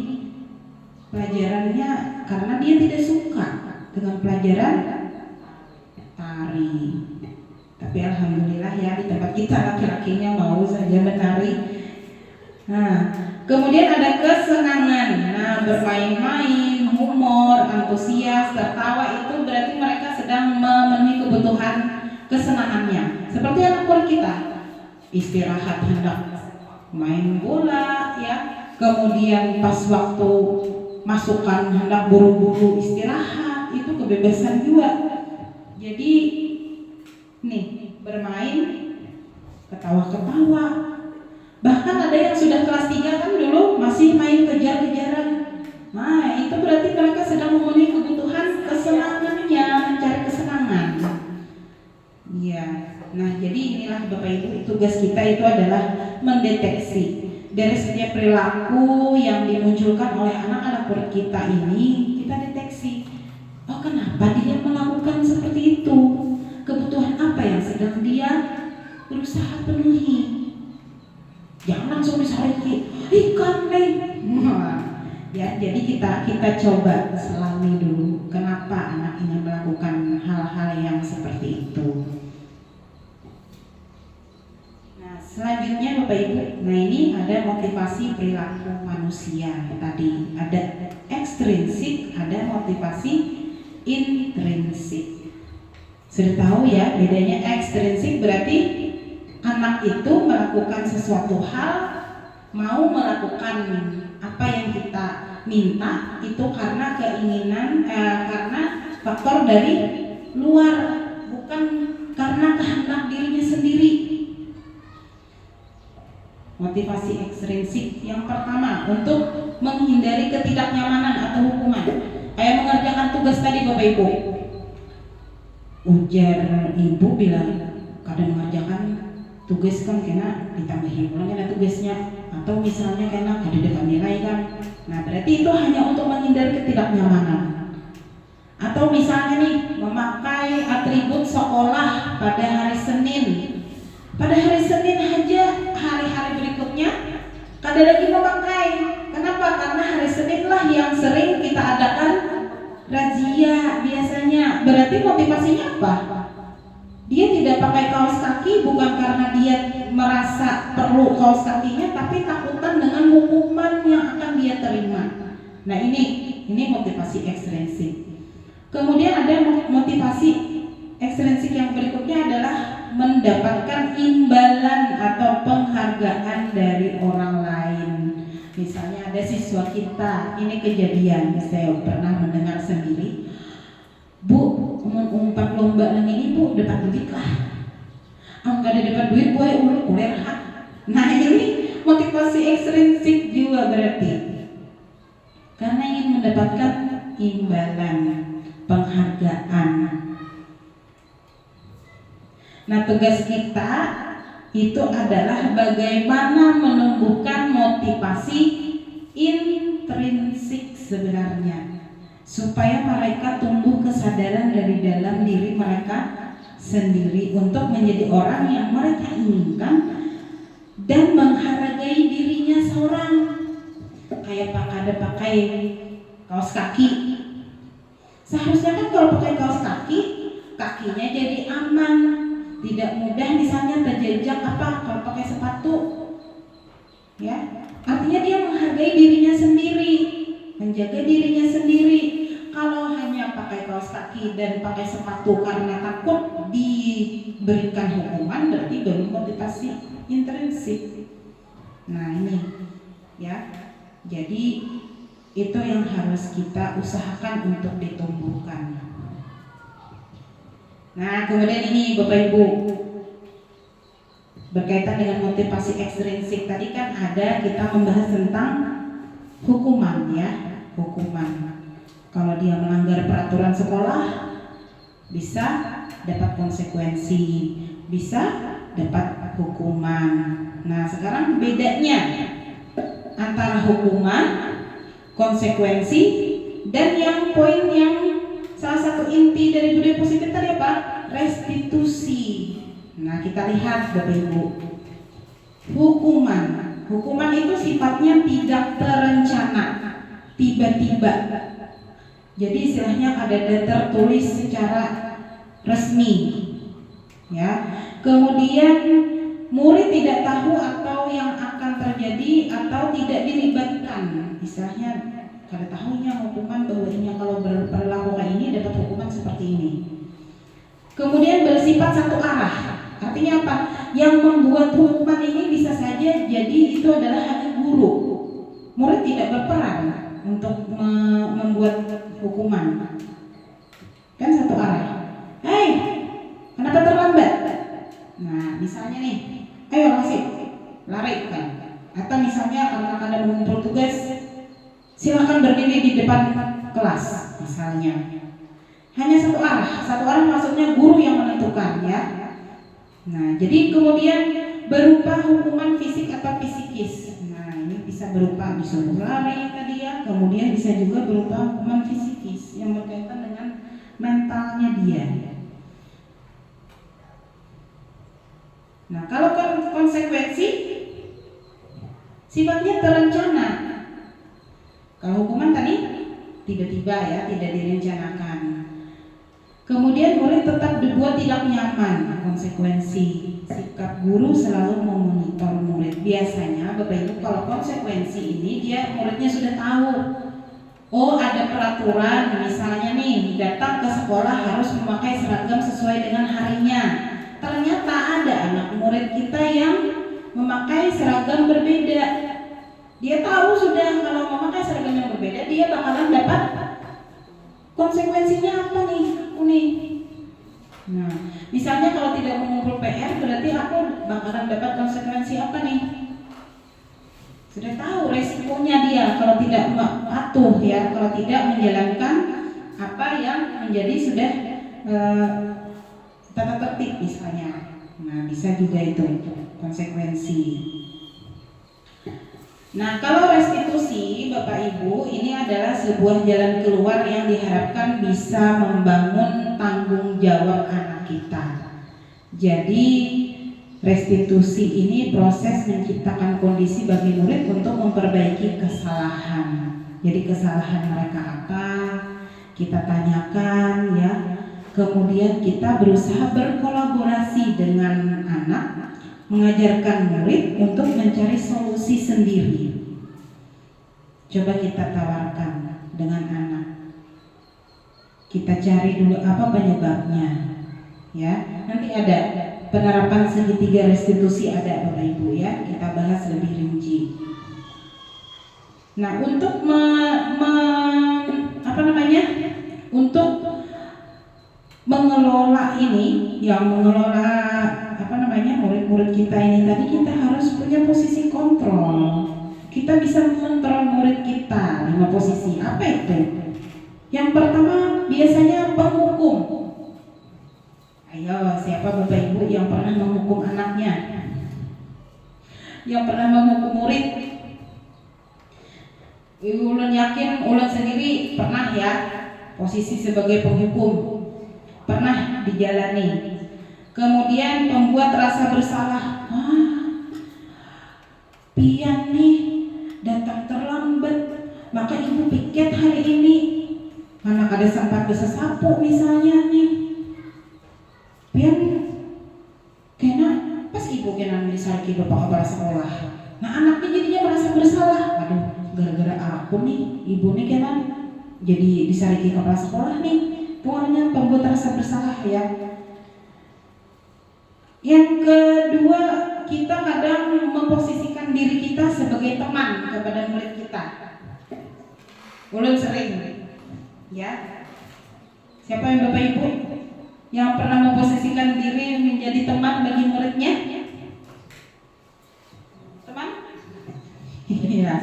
pelajarannya karena dia tidak suka dengan pelajaran tari. Tapi alhamdulillah ya, di tempat kita laki-lakinya mau saja menari. Nah, kemudian ada kesenangan. Nah, bermain-main, humor, antusias, tertawa, itu berarti mereka sedang memenuhi kebutuhan kesenangannya. Seperti anak murid kita, istirahat hendak main bola, ya. Kemudian pas waktu masukan hendak buru-buru istirahat, itu kebebasan juga. Jadi nih, bermain, ketawa-ketawa. Bahkan ada yang sudah kelas 3 kan dulu masih main kejar-kejaran. Nah, itu berarti mereka sedang memenuhi kebutuhan kesenangannya, mencari kesenangan. Iya. Nah, jadi inilah Bapak Ibu, tugas kita itu adalah mendeteksi dari setiap perilaku yang dimunculkan oleh anak-anak murid kita ini. Kita deteksi, oh kenapa dia melakukan seperti itu, kebutuhan apa yang sedang dia berusaha penuhi. Jangan langsung disalahkan, ikan nih. Ya, jadi kita coba selami dulu kenapa anak ini melakukan hal-hal yang seperti itu. Selanjutnya Bapak Ibu, nah ini ada motivasi perilaku manusia tadi. Ada ekstrinsik, ada motivasi intrinsik. Sudah tahu ya bedanya? Ekstrinsik berarti anak itu melakukan sesuatu hal, mau melakukan apa yang kita minta itu karena keinginan, karena faktor dari luar, bukan karena kehendak dirinya sendiri. Motivasi ekstrinsik yang pertama untuk menghindari ketidaknyamanan atau hukuman. Kayak mengerjakan tugas tadi Bapak Ibu. Ujar ibu bilang, kadang mengerjakan tugas kan kena ditambahin ulang kena tugasnya, atau misalnya kena kada dapat nilai kan. Nah, berarti itu hanya untuk menghindari ketidaknyamanan. Atau misalnya nih, memakai atribut sekolah pada hari Senin. Pada hari Senin aja, hari-hari berikutnya kada lagi memakai. Kenapa? Karena hari Senin lah yang sering kita adakan razia biasanya. Berarti motivasinya apa? Dia tidak pakai kaos kaki bukan karena dia merasa perlu kaos kakinya, tapi takutan dengan hukuman yang akan dia terima. Nah, ini motivasi ekstrinsik. Kemudian ada motivasi ekstrinsik yang berikutnya adalah mendapatkan imbalan atau penghargaan dari orang lain. Misalnya ada siswa kita, ini kejadian saya pernah mendengar sendiri. Bu, umpat lomba nang ini Bu, dapat duit lah. Enggak ada dapat duit, boy, uler hak. Nah, ini motivasi ekstrinsik juga berarti. karena ingin mendapatkan imbalan, penghargaan. Nah, tugas kita itu adalah bagaimana menumbuhkan motivasi intrinsik sebenarnya, supaya mereka tumbuh kesadaran dari dalam diri mereka sendiri untuk menjadi orang yang mereka inginkan dan menghargai dirinya seorang. Kayak ada pakai kaos kaki, seharusnya kan kalau pakai kaos kaki, kakinya jadi aman, tidak mudah misalnya terjejak kalau pakai sepatu, ya. Artinya dia menghargai dirinya sendiri, menjaga dirinya sendiri. Kalau hanya pakai kaos kaki dan pakai sepatu karena takut diberikan hukuman, berarti belum motivasi intrinsik. Nah ini, ya. Jadi itu yang harus kita usahakan untuk ditumbuhkan. Nah, kemudian ini Bapak Ibu, berkaitan dengan motivasi ekstrinsik tadi kan ada kita membahas tentang hukuman, ya, hukuman. Kalau dia melanggar peraturan sekolah bisa dapat konsekuensi, bisa dapat hukuman. Nah, sekarang bedanya antara hukuman, konsekuensi, dan yang poin yang salah satu inti dari budaya positif tadi apa? Restitusi. Nah, kita lihat Bapak Ibu. Hukuman itu sifatnya tidak terencana, tiba-tiba. Jadi istilahnya ada tertulis secara resmi, ya. Kemudian murid tidak tahu atau yang akan terjadi atau tidak dilibatkan. Istilahnya kada tahunya hukuman bahwa ini kalau berlaku kayak ini dapat hukuman seperti ini. Kemudian bersifat satu arah. Artinya apa? Yang membuat hukuman ini bisa saja jadi itu adalah hanya guru. Murid tidak berperan untuk membuat hukuman. Kan satu arah. Hei, kenapa terlambat? Nah, misalnya nih, ayo masih lari kan? Atau misalnya karena Anda mengumpul tugas, silakan berdiri di depan kelas, misalnya. Hanya satu arah maksudnya guru yang menentukan, ya. Nah, jadi kemudian berupa hukuman fisik atau psikis. Nah, ini bisa berupa disuruh lari tadi ya, kemudian bisa juga berupa hukuman psikis yang berkaitan dengan mentalnya dia. Nah, kalau konsekuensi sifatnya terencana. Kalau hukuman tadi tiba-tiba ya, tidak direncanakan. Kemudian murid tetap dibuat tidak nyaman. Konsekuensi, sikap guru selalu memonitor murid. Biasanya Bapak Ibu kalau konsekuensi ini dia muridnya sudah tahu. Oh, ada peraturan misalnya nih, datang ke sekolah harus memakai seragam sesuai dengan harinya. Ternyata ada anak murid kita yang memakai seragam berbeda. Dia tahu sudah kalau memakai seragam yang berbeda dia bakalan dapat konsekuensinya apa nih? Nah, misalnya kalau tidak mengumpul PR berarti aku bakalan dapat konsekuensi apa nih? Sudah tahu resikonya dia kalau tidak patuh ya, kalau tidak menjalankan apa yang menjadi sudah tata tertib misalnya. Nah, bisa juga itu konsekuensi. Nah, kalau restitusi Bapak Ibu ini adalah sebuah jalan keluar yang diharapkan bisa membangun tanggung jawab anak kita. Jadi restitusi ini proses menciptakan kondisi bagi murid untuk memperbaiki kesalahan. Jadi kesalahan mereka apa? Kita tanyakan ya. Kemudian kita berusaha berkolaborasi dengan anak, mengajarkan murid untuk mencari solusi sendiri. Coba kita tawarkan dengan anak. Kita cari dulu apa penyebabnya. Ya, nanti ada penerapan segitiga restitusi ada Bapak Ibu ya. Kita bahas lebih rinci. Nah, untuk untuk mengelola ini, yang mengelola murid-murid kita ini tadi kita harus punya posisi kontrol. kita bisa mengontrol murid kita 5 posisi. Apa itu? Yang pertama biasanya penghukum. Ayo, siapa Bapak Ibu yang pernah menghukum anaknya? Yang pernah menghukum murid? Ulun yakin ulun sendiri pernah ya posisi sebagai penghukum, pernah dijalani. Kemudian membuat rasa bersalah. Pian nih datang terlambat, maka ibu piket hari ini. Mana ada sempat bisa sapu misalnya nih. Pian kena pas ibu kena disarki bapak kepala sekolah. Nah anaknya jadinya merasa bersalah. Aduh, gara-gara aku nih, ibu nih kena jadi disarki kepala sekolah nih. Pokoknya pembuat rasa bersalah ya. Yang kedua, kita kadang memposisikan diri kita sebagai teman kepada murid kita. Ulun sering, ya. Siapa yang Bapak Ibu yang pernah memposisikan diri menjadi teman bagi muridnya? Teman? Iya.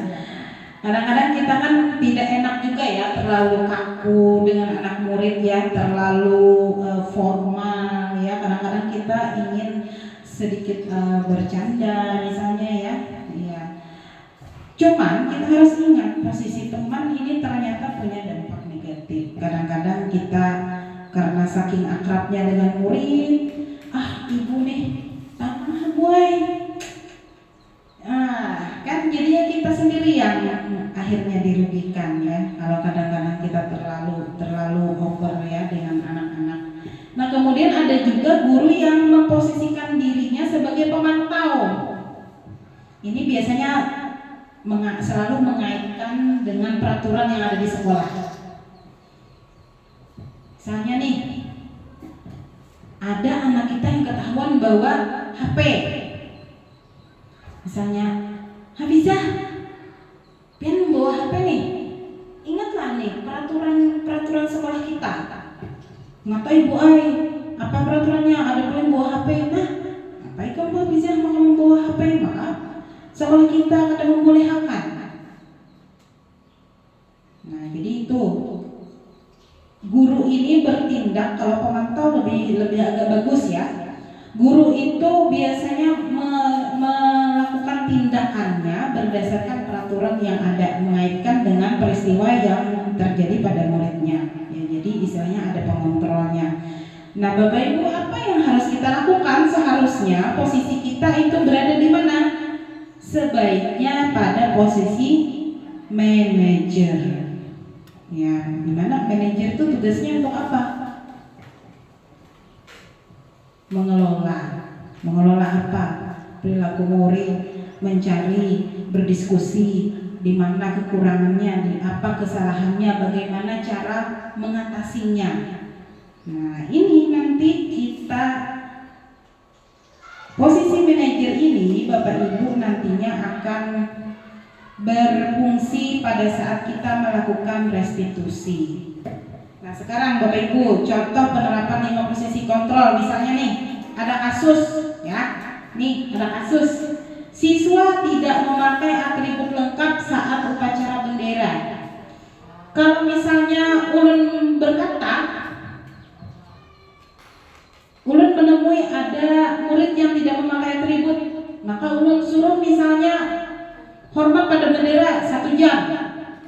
Kadang-kadang kita kan tidak enak juga ya, terlalu kaku dengan anak murid ya, terlalu formal ya. Kadang-kadang kita ingin sedikit bercanda misalnya ya. Iya. Cuman kita harus ingat posisi teman ini ternyata punya dampak negatif. Kadang-kadang kita karena saking akrabnya dengan murid, ibu nih tanah boy. Kan jadinya kita sendiri yang akhirnya dirugikan ya. Kalau kadang-kadang kita terlalu over ya dengan anak-anak. Nah kemudian ada juga guru yang memposisikan dirinya sebagai pemantau. Ini biasanya selalu mengaitkan dengan peraturan yang ada di sekolah. Misalnya nih, ada anak kita yang ketahuan bawa HP. Misalnya, Habizah, pian membawa HP nih. Ingatlah nih peraturan sekolah kita. Ngata ibu ai, apa peraturannya? Ada boleh bawa HP. Nah, apa kamu Habizah mau membawa HP? Maaf, sekolah kita kadang membolehkan. Nah, jadi itu guru ini bertindak, kalau pemantau lebih agak bagus ya. Guru itu biasanya melakukan tindakannya berdasarkan peraturan yang ada, mengaitkan dengan peristiwa yang terjadi pada muridnya. Ya, jadi istilahnya ada pengontrolnya. Nah, Bapak Ibu, apa yang harus kita lakukan? Seharusnya posisi kita itu berada di mana? Sebaiknya pada posisi manajer. Ya, dimana manajer itu tugasnya untuk apa? Mengelola apa? Perilaku murid, mencari, berdiskusi di mana kekurangannya, di apa kesalahannya, bagaimana cara mengatasinya. Nah, ini nanti kita posisi manajer ini Bapak Ibu nantinya akan berfungsi pada saat kita melakukan restitusi. Nah sekarang Bapak Ibu, contoh penerapan 5 posisi kontrol. Misalnya nih, ada kasus ya. Nih, ada kasus siswa tidak memakai atribut lengkap saat upacara bendera. Kalau misalnya ulun berkata, ulun menemui ada murid yang tidak memakai atribut, maka ulun suruh misalnya hormat pada bendera 1 jam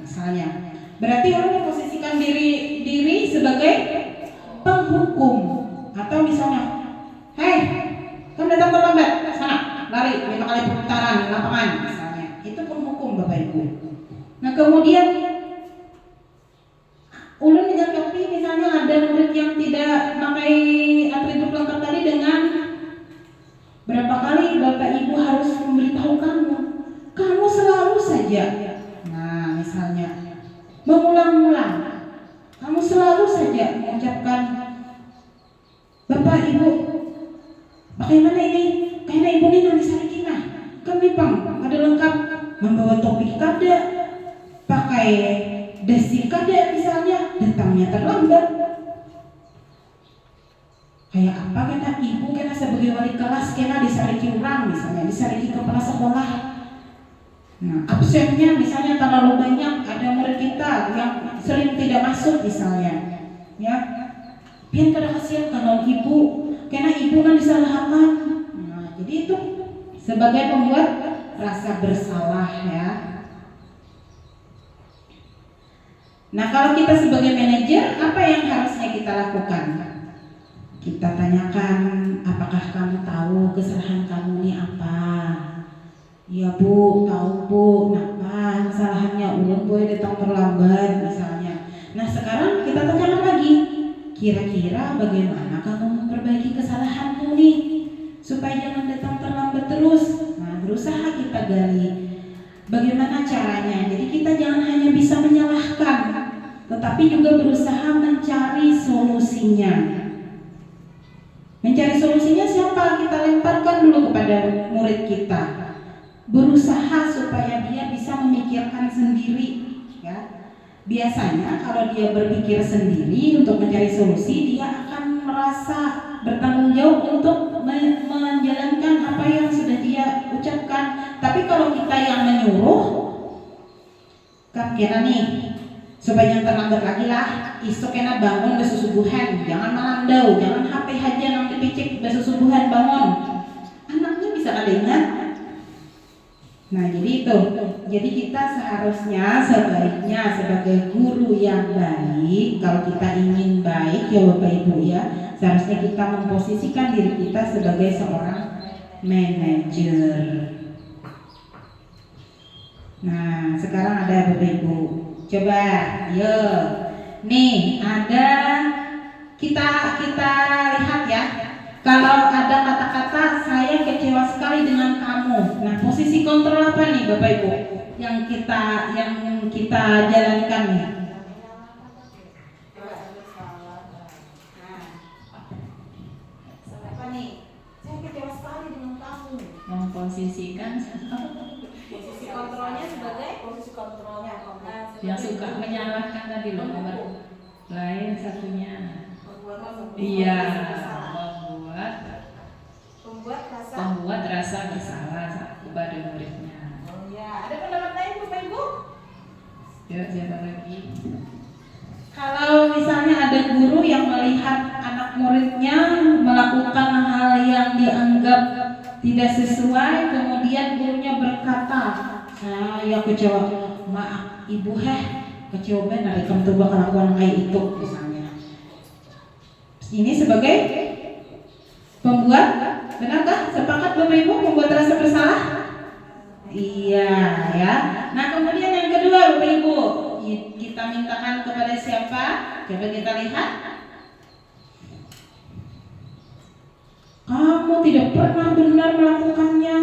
misalnya. Berarti ulun memposisikan diri sebagai penghukum. Atau misalnya, hei, kamu datang terlambat, sana lari 5 kali putaran lapangan misalnya. Itu penghukum Bapak Ibu. Nah kemudian ulun menyangkapi misalnya ada murid yang tidak memakai atribut lengkap tadi dengan berapa kali Bapak Ibu harus memberitahu kamu selalu saja. Nah misalnya mengulang-ulang, kamu selalu saja mengucapkan Bapak Ibu, bagaimana ini? Karena ibu ini nanti sarikina, kami pang ada lengkap, membawa topi kada, pakai dasi kada misalnya, datangnya terlambat. Kayak apa kena ibu kena sebagai wali kelas kena disariki orang misalnya, disariki kepala sekolah. Nah, absennya misalnya terlalu banyak, ada murid kita yang sering tidak masuk misalnya, ya. Pian kada kasihan kalau ibu, karena ibu kan disalahkan. Nah, jadi itu sebagai pembuat rasa bersalah ya. Nah, kalau kita sebagai manajer, apa yang harusnya kita lakukan? Kita tanyakan, apakah kamu tahu kesalahan kamu ini apa? Ya bu, tahu bu, kenapa kesalahannya ulun boy datang terlambat misalnya. Nah sekarang kita tanyakan lagi, kira-kira bagaimana kamu memperbaiki kesalahanmu nih supaya jangan datang terlambat terus. Nah berusaha kita gali bagaimana caranya. Jadi kita jangan hanya bisa menyalahkan, tetapi juga berusaha mencari solusinya. Mencari solusinya siapa? Kita lemparkan dulu kepada murid kita. Berusaha supaya dia bisa memikirkan sendiri ya. Biasanya kalau dia berpikir sendiri untuk mencari solusi, dia akan merasa bertanggung jawab untuk menjalankan apa yang sudah dia ucapkan. Tapi kalau kita yang menyuruh, kan kena nih supaya yang terlambat lagi lah, isuk kena bangun besusubuhan, jangan malandau, jangan HP aja nang dipicik besusubuhan bangun. Anaknya bisa ada ingat. Nah jadi itu, jadi kita seharusnya sebaiknya sebagai guru yang baik, kalau kita ingin baik ya Bapak Ibu ya, seharusnya kita memposisikan diri kita sebagai seorang manajer. Nah sekarang ada Bapak Ibu, coba, yuk, nih ada kita lihat ya. Kalau ada kata-kata saya kecewa sekali dengan kamu. Nah, posisi kontrol apa nih Bapak Ibu yang kita jalankan nih? Apa nih? Saya kecewa sekali dengan kamu. Memposisikan Posisi kontrolnya sebagai posisi kontrolnya. yang suka menyalahkan tadi loh, nomor lain satunya. Iya, membuat rasa bersalah kepada muridnya. Oh ya, ada pendapat lain Bapak Ibu? Ya, siapa lagi? Kalau misalnya ada guru yang melihat anak muridnya melakukan hal yang dianggap tidak sesuai, kemudian gurunya berkata, saya kecewa, maaf ibu kecewa benar kamu tuh bakal lakukan kayak itu misalnya. Ini sebagai pembuat, benarkah? Sepakat Bapak Ibu membuat rasa bersalah? Iya ya. Nah kemudian yang kedua Bapak Ibu, kita mintakan kepada siapa? Coba kita lihat. Kamu tidak pernah benar melakukannya.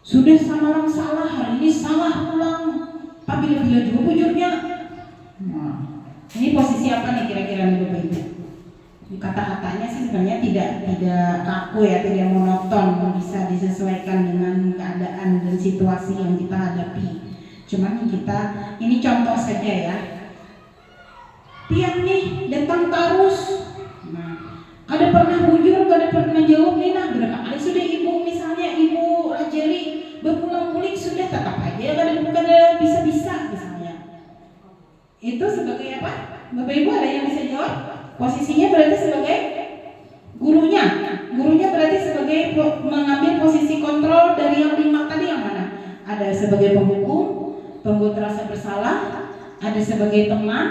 Sudah samalang salah, hari ini salah ulang. Bila-bila juga bujurnya. Nah, ini posisi apa nih kira-kira nih Bapak Ibu? Kata-katanya sih sebenarnya tidak kaku ya, tidak monoton, bisa disesuaikan dengan keadaan dan situasi yang kita hadapi. Cuman kita ini contoh saja ya. Pian nih datang terus. Nah, kada pernah bujur, kada pernah jawab nih. Nah, berapa kali sudah ibu misalnya ibu ajari berulang-ulang sudah tetap aja kada bisa misalnya. Itu sebagai apa? Bapak Ibu ada yang bisa jawab? Posisinya berarti sebagai gurunya. Gurunya berarti sebagai mengambil posisi kontrol dari yang 5 tadi yang mana? Ada sebagai penghukum, pembuat rasa bersalah, ada sebagai teman,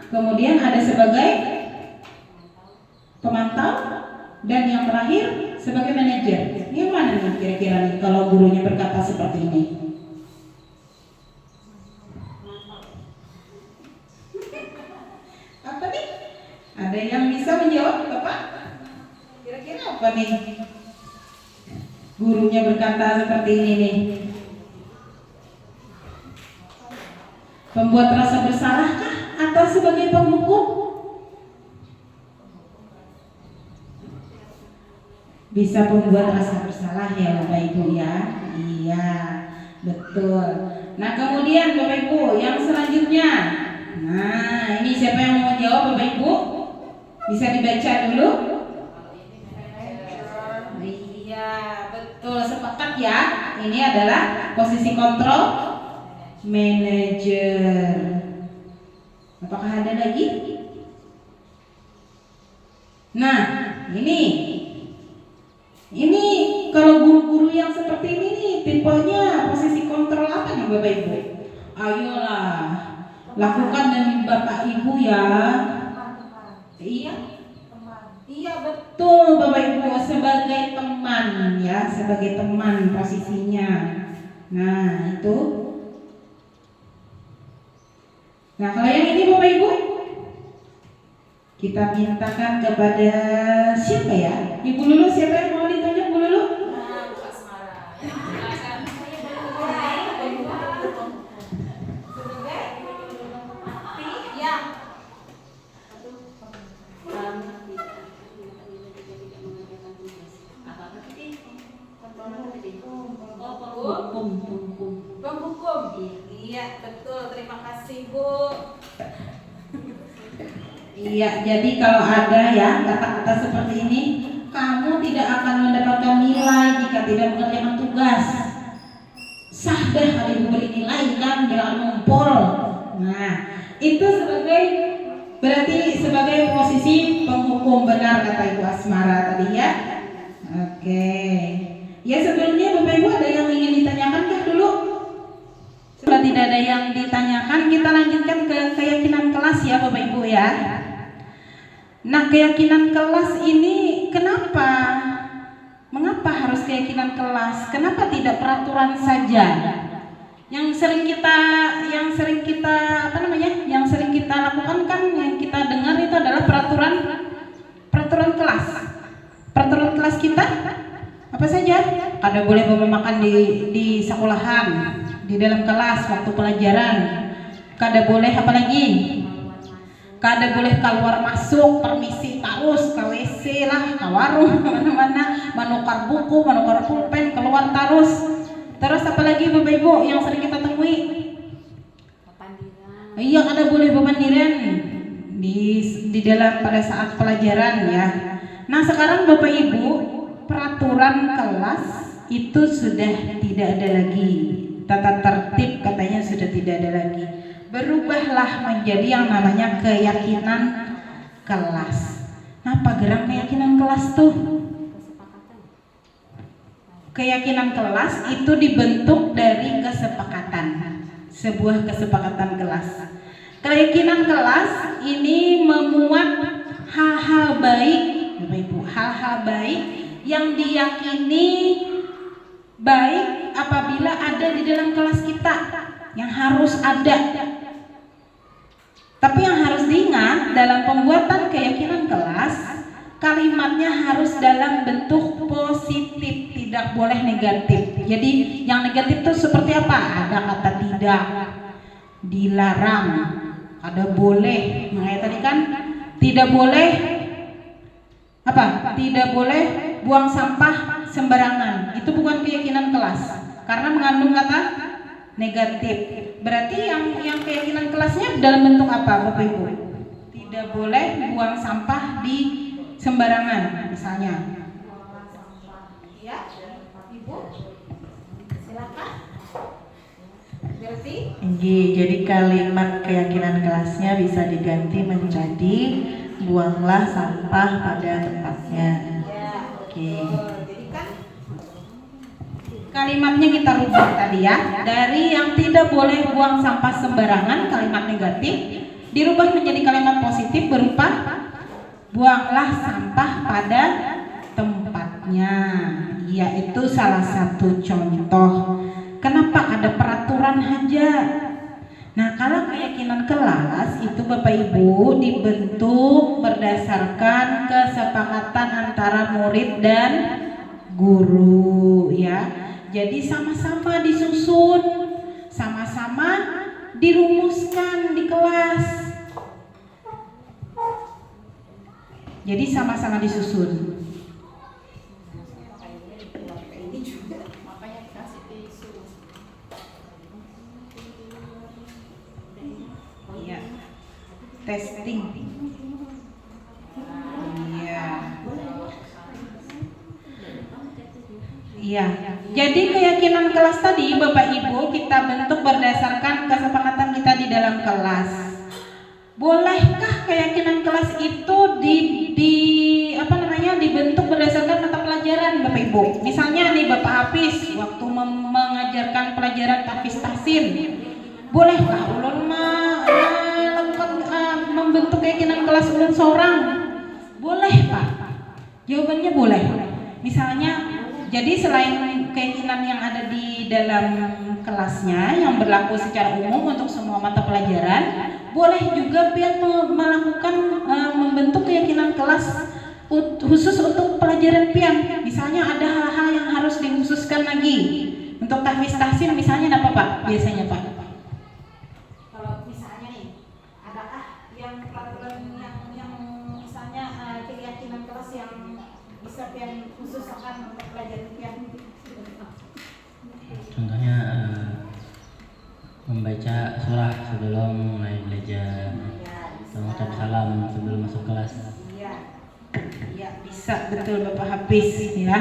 kemudian ada sebagai pemantau, dan yang terakhir sebagai manajer. Ini mana nih kira-kira nih kalau gurunya berkata seperti ini? Apa nih? Ada yang bisa menjawab Bapak? Kira-kira apa nih? Gurunya berkata seperti ini nih. Pembuat rasa bersalahkah atau sebagai penghukum? Bisa pembuat rasa bersalah ya Bapak Ibu ya. Iya, betul. Nah kemudian Bapak Ibu yang selanjutnya. Nah ini siapa yang mau jawab Bapak Ibu? Bisa dibaca dulu. Iya betul, sepakat ya. Ini adalah posisi kontrol manager. Apakah ada lagi? Nah, ini kalau guru-guru yang seperti ini nih, tipenya posisi kontrol apa nih Bapak Ibu? Ayolah, lakukan demi Bapak Ibu ya. Iya, iya betul Bapak Ibu, sebagai teman ya, sebagai teman posisinya. Nah itu. Nah kalau yang ini Bapak Ibu, kita mintakan kepada siapa ya? Ibu Lulu, siapa yang mau ditanya Bu Lulu? Penghukum. Iya, betul. Terima kasih, Bu. Iya, jadi kalau ada ya kata-kata seperti ini, kamu tidak akan mendapatkan nilai jika tidak mengerjakan tugas. Sah deh kalau ibu beri nilai kan, jangan ngumpul. Nah, itu berarti sebagai posisi penghukum, benar kata Ibu Asmara tadi ya. Oke. Ya sebelumnya Bapak Ibu ada yang ingin ditanyakan kah dulu? Setelah tidak ada yang ditanyakan, kita lanjutkan ke keyakinan kelas ya Bapak Ibu ya. Nah, keyakinan kelas ini mengapa harus keyakinan kelas? Kenapa tidak peraturan saja? Yang sering kita lakukan kan, yang kita dengar itu adalah peraturan kelas. Peraturan kelas kita apa saja? Kada boleh bawa makan di sekolahan, di dalam kelas waktu pelajaran. Kada boleh apa lagi? Kada boleh keluar masuk, permisi terus ke WC lah, ke warung, mana-mana, menukar buku, menukar pulpen, keluar terus. Terus apa lagi Bapak Ibu yang sering kita temui? Iya, kada boleh bemandiran di dalam pada saat pelajaran ya. Nah sekarang Bapak Ibu, peraturan kelas itu sudah tidak ada lagi. Tata tertib katanya sudah tidak ada lagi. Berubahlah menjadi yang namanya keyakinan kelas. Nah, apa gerak keyakinan kelas tuh? Keyakinan kelas itu dibentuk dari kesepakatan, sebuah kesepakatan kelas. Keyakinan kelas ini memuat hal-hal baik, Bapak Ibu, hal-hal baik yang diyakini baik apabila ada di dalam kelas kita, yang harus ada. Tapi yang harus diingat dalam pembuatan keyakinan kelas, kalimatnya harus dalam bentuk positif, tidak boleh negatif. Jadi yang negatif itu seperti apa? Ada kata tidak, dilarang, ada boleh. Makanya tadi kan tidak boleh apa? Tidak boleh buang sampah sembarangan. Itu bukan keyakinan kelas karena mengandung kata negatif. Berarti yang keyakinan kelasnya dalam bentuk apa Bapak Ibu? Tidak boleh buang sampah di sembarangan misalnya. Ya, Ibu. Silakan. Berarti Jadi kalimat keyakinan kelasnya bisa diganti menjadi buanglah sampah pada tempatnya. ya. Oke. Jadi kan Kalimatnya kita rubah tadi ya, dari yang tidak boleh buang sampah sembarangan, kalimat negatif, dirubah menjadi kalimat positif berupa buanglah sampah pada tempatnya. Yaitu salah satu contoh. Kenapa ada peraturan aja? Nah, kalau keyakinan kelas itu Bapak Ibu dibentuk berdasarkan kesepakatan antara murid dan guru ya. Jadi sama-sama disusun, sama-sama dirumuskan di kelas. Jadi sama-sama disusun. ini juga makanya dikasih tisu. Iya. Testing. Iya. Iya. Jadi keyakinan kelas tadi Bapak Ibu kita bentuk berdasarkan kesepakatan kita di dalam kelas. Bolehkah keyakinan kelas itu dibentuk berdasarkan mata pelajaran Bapak Ibu? Misalnya nih Bapak Hafiz waktu mengajarkan pelajaran tahfiz tahsin, bolehkah ulun membentuk keyakinan kelas ulun seorang? Boleh Pak? Jawabannya boleh. Misalnya, jadi selain keyakinan yang ada di dalam kelasnya yang berlaku secara umum untuk semua mata pelajaran, boleh juga pian melakukan membentuk keyakinan kelas khusus untuk pelajaran pian. Misalnya ada hal-hal yang harus dikhususkan lagi untuk tahfiz tahsin, misalnya apa Pak? Biasanya Pak? Kalau misalnya nih, adakah yang peraturan yang misalnya keyakinan kelas yang bisa pian khususkan untuk pelajaran pian? Contohnya membaca surah sebelum mulai belajar, mengucap salam sebelum masuk kelas. Iya bisa, betul Bapak Hafiz ya.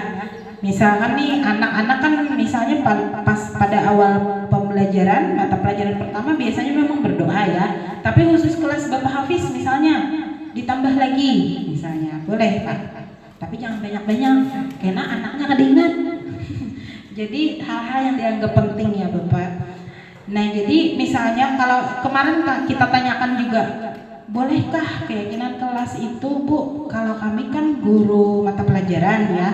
Misalkan nih anak-anak kan misalnya pas pada awal pembelajaran mata pelajaran pertama biasanya memang berdoa ya. Tapi khusus kelas Bapak Hafiz misalnya ditambah lagi misalnya, boleh Pak. Tapi jangan banyak-banyak karena anaknya kedingat. Jadi hal-hal yang dianggap penting ya Bapak. Nah jadi misalnya kalau kemarin kita tanyakan juga, bolehkah keyakinan kelas itu Bu? Kalau kami kan guru mata pelajaran ya.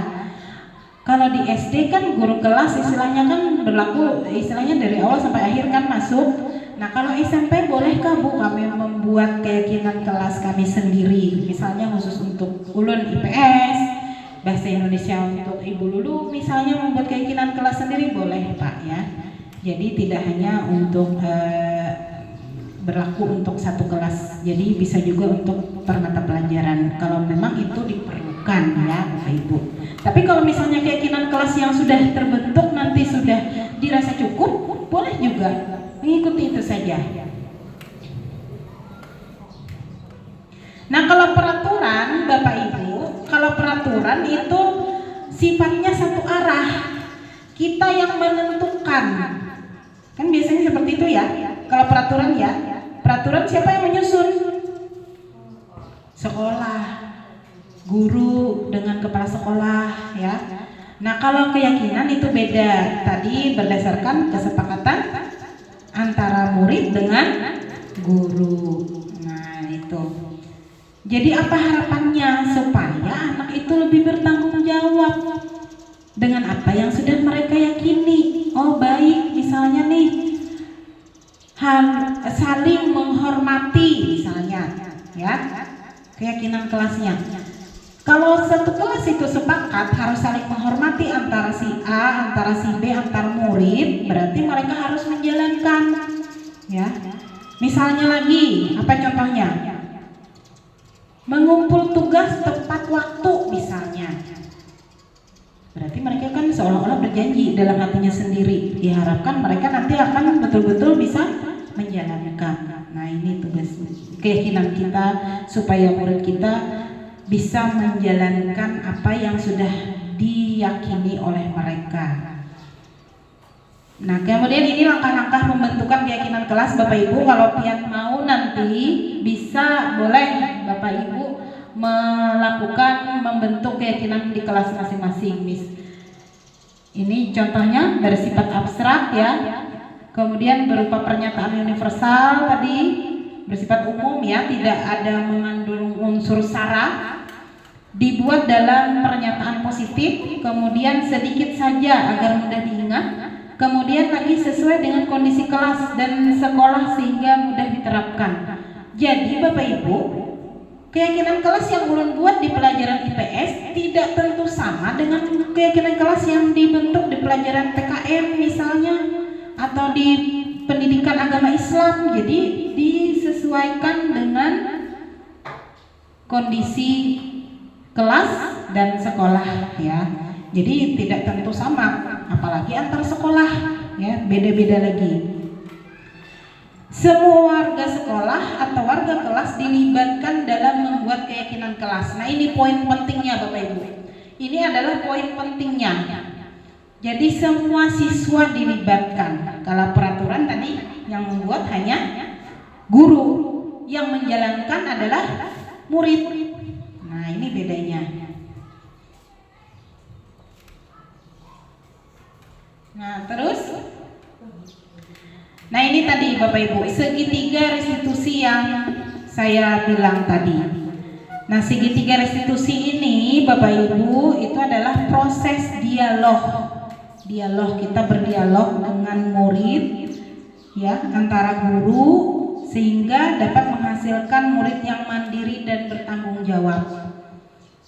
Kalau di SD kan guru kelas istilahnya kan berlaku istilahnya dari awal sampai akhir kan masuk. Nah kalau SMP bolehkah Bu kami membuat keyakinan kelas kami sendiri? Misalnya khusus untuk ulun IPS, bahasa Indonesia untuk Ibu Lulu misalnya membuat keyakinan kelas sendiri boleh Pak ya. Jadi tidak hanya untuk berlaku untuk satu kelas, jadi bisa juga untuk per mata pelajaran kalau memang itu diperlukan ya Bapak Ibu. Tapi kalau misalnya keyakinan kelas yang sudah terbentuk nanti sudah dirasa cukup, boleh juga mengikuti itu saja. Nah kalau peraturan Bapak Ibu, kalau peraturan itu sifatnya satu arah, kita yang menentukan. Kan biasanya seperti itu ya. Kalau peraturan ya, peraturan siapa yang menyusun? Sekolah, guru dengan kepala sekolah ya. Nah kalau keyakinan itu beda. Tadi berdasarkan kesepakatan antara murid dengan guru. Nah itu. Jadi apa harapannya? Supaya anak itu lebih bertanggung jawab dengan apa yang sudah mereka yakini. Oh baik, misalnya nih saling menghormati misalnya ya, keyakinan kelasnya. Kalau satu kelas itu sepakat harus saling menghormati antara si A, antara si B, antar murid, berarti mereka harus menjalankan ya. Misalnya lagi, apa contohnya? Mengumpul tugas tepat waktu misalnya. Berarti mereka kan seolah-olah berjanji dalam hatinya sendiri. Diharapkan mereka nanti akan betul-betul bisa menjalankan. Nah ini tugas keyakinan kita supaya murid kita bisa menjalankan apa yang sudah diyakini oleh mereka. Nah kemudian ini langkah-langkah pembentukan keyakinan kelas Bapak Ibu. Kalau pian mau nanti bisa boleh Bapak Ibu melakukan membentuk keyakinan di kelas masing-masing. Ini contohnya bersifat abstrak ya. Kemudian berupa pernyataan universal tadi, bersifat umum ya, tidak ada mengandung unsur sara, dibuat dalam pernyataan positif, kemudian sedikit saja agar mudah diingat, kemudian lagi sesuai dengan kondisi kelas dan sekolah sehingga mudah diterapkan. Jadi Bapak Ibu, keyakinan kelas yang ulun buat di pelajaran IPS tidak tentu sama dengan keyakinan kelas yang dibentuk di pelajaran PKM misalnya, atau di pendidikan agama Islam. Jadi disesuaikan dengan kondisi kelas dan sekolah ya. Jadi tidak tentu sama, apalagi antar sekolah ya, beda-beda lagi. Semua warga sekolah atau warga kelas dilibatkan dalam membuat keyakinan kelas. Nah ini poin pentingnya Bapak Ibu. Ini adalah poin pentingnya. Jadi semua siswa dilibatkan. Kalau peraturan tadi yang membuat hanya guru, yang menjalankan adalah murid. Nah, ini bedanya. Nah, terus ini tadi Bapak Ibu, segitiga restitusi yang saya bilang tadi. Nah, segitiga restitusi ini Bapak Ibu itu adalah proses dialog. Kita berdialog dengan murid ya, antara guru sehingga dapat menghasilkan murid yang mandiri dan bertanggung jawab.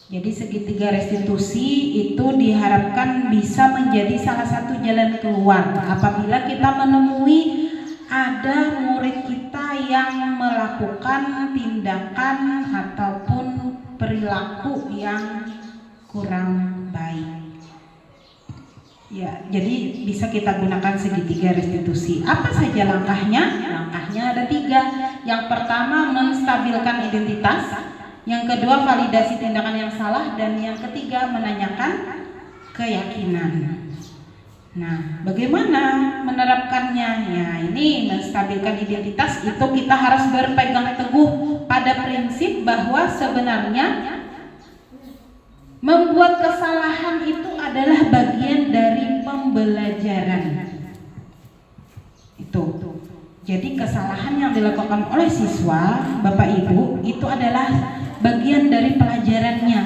Jadi segitiga restitusi itu diharapkan bisa menjadi salah satu jalan keluar apabila kita menemui ada murid kita yang melakukan tindakan ataupun perilaku yang kurang baik. Ya, jadi bisa kita gunakan segitiga restitusi. Apa saja langkahnya? Langkahnya ada 3. Yang pertama, menstabilkan identitas. Yang kedua, validasi tindakan yang salah. Dan yang ketiga, menanyakan keyakinan. Nah, bagaimana menerapkannya? Ya, ini menstabilkan identitas itu kita harus berpegang teguh pada prinsip bahwa sebenarnya membuat kesalahan itu adalah bagian dari pembelajaran. Itu. Jadi kesalahan yang dilakukan oleh siswa, Bapak Ibu, itu adalah bagian dari pelajarannya.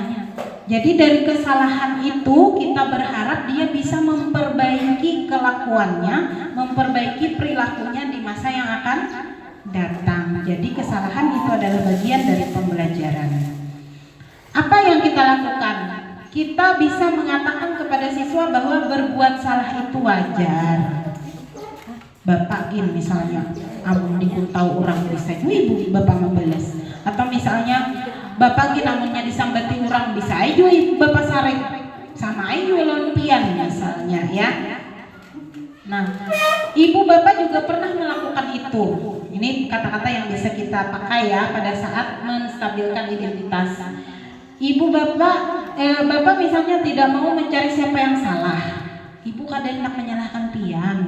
Jadi dari kesalahan itu kita berharap dia bisa memperbaiki kelakuannya, memperbaiki perilakunya di masa yang akan datang. Jadi kesalahan itu adalah bagian dari pembelajaran. Apa yang kita lakukan? Kita bisa mengatakan kepada siswa bahwa berbuat salah itu wajar. Bapak gini misalnya, amun dikuntau orang bisa ibu bapak membelas. Atau misalnya bapak gini amunnya disambati orang bisa aja bapak sarek sama aja lompian misalnya ya. Nah, ibu bapak juga pernah melakukan itu. Ini kata-kata yang bisa kita pakai ya pada saat menstabilkan identitas. Ibu bapak misalnya tidak mau mencari siapa yang salah. Ibu kadang hendak menyalahkan pian.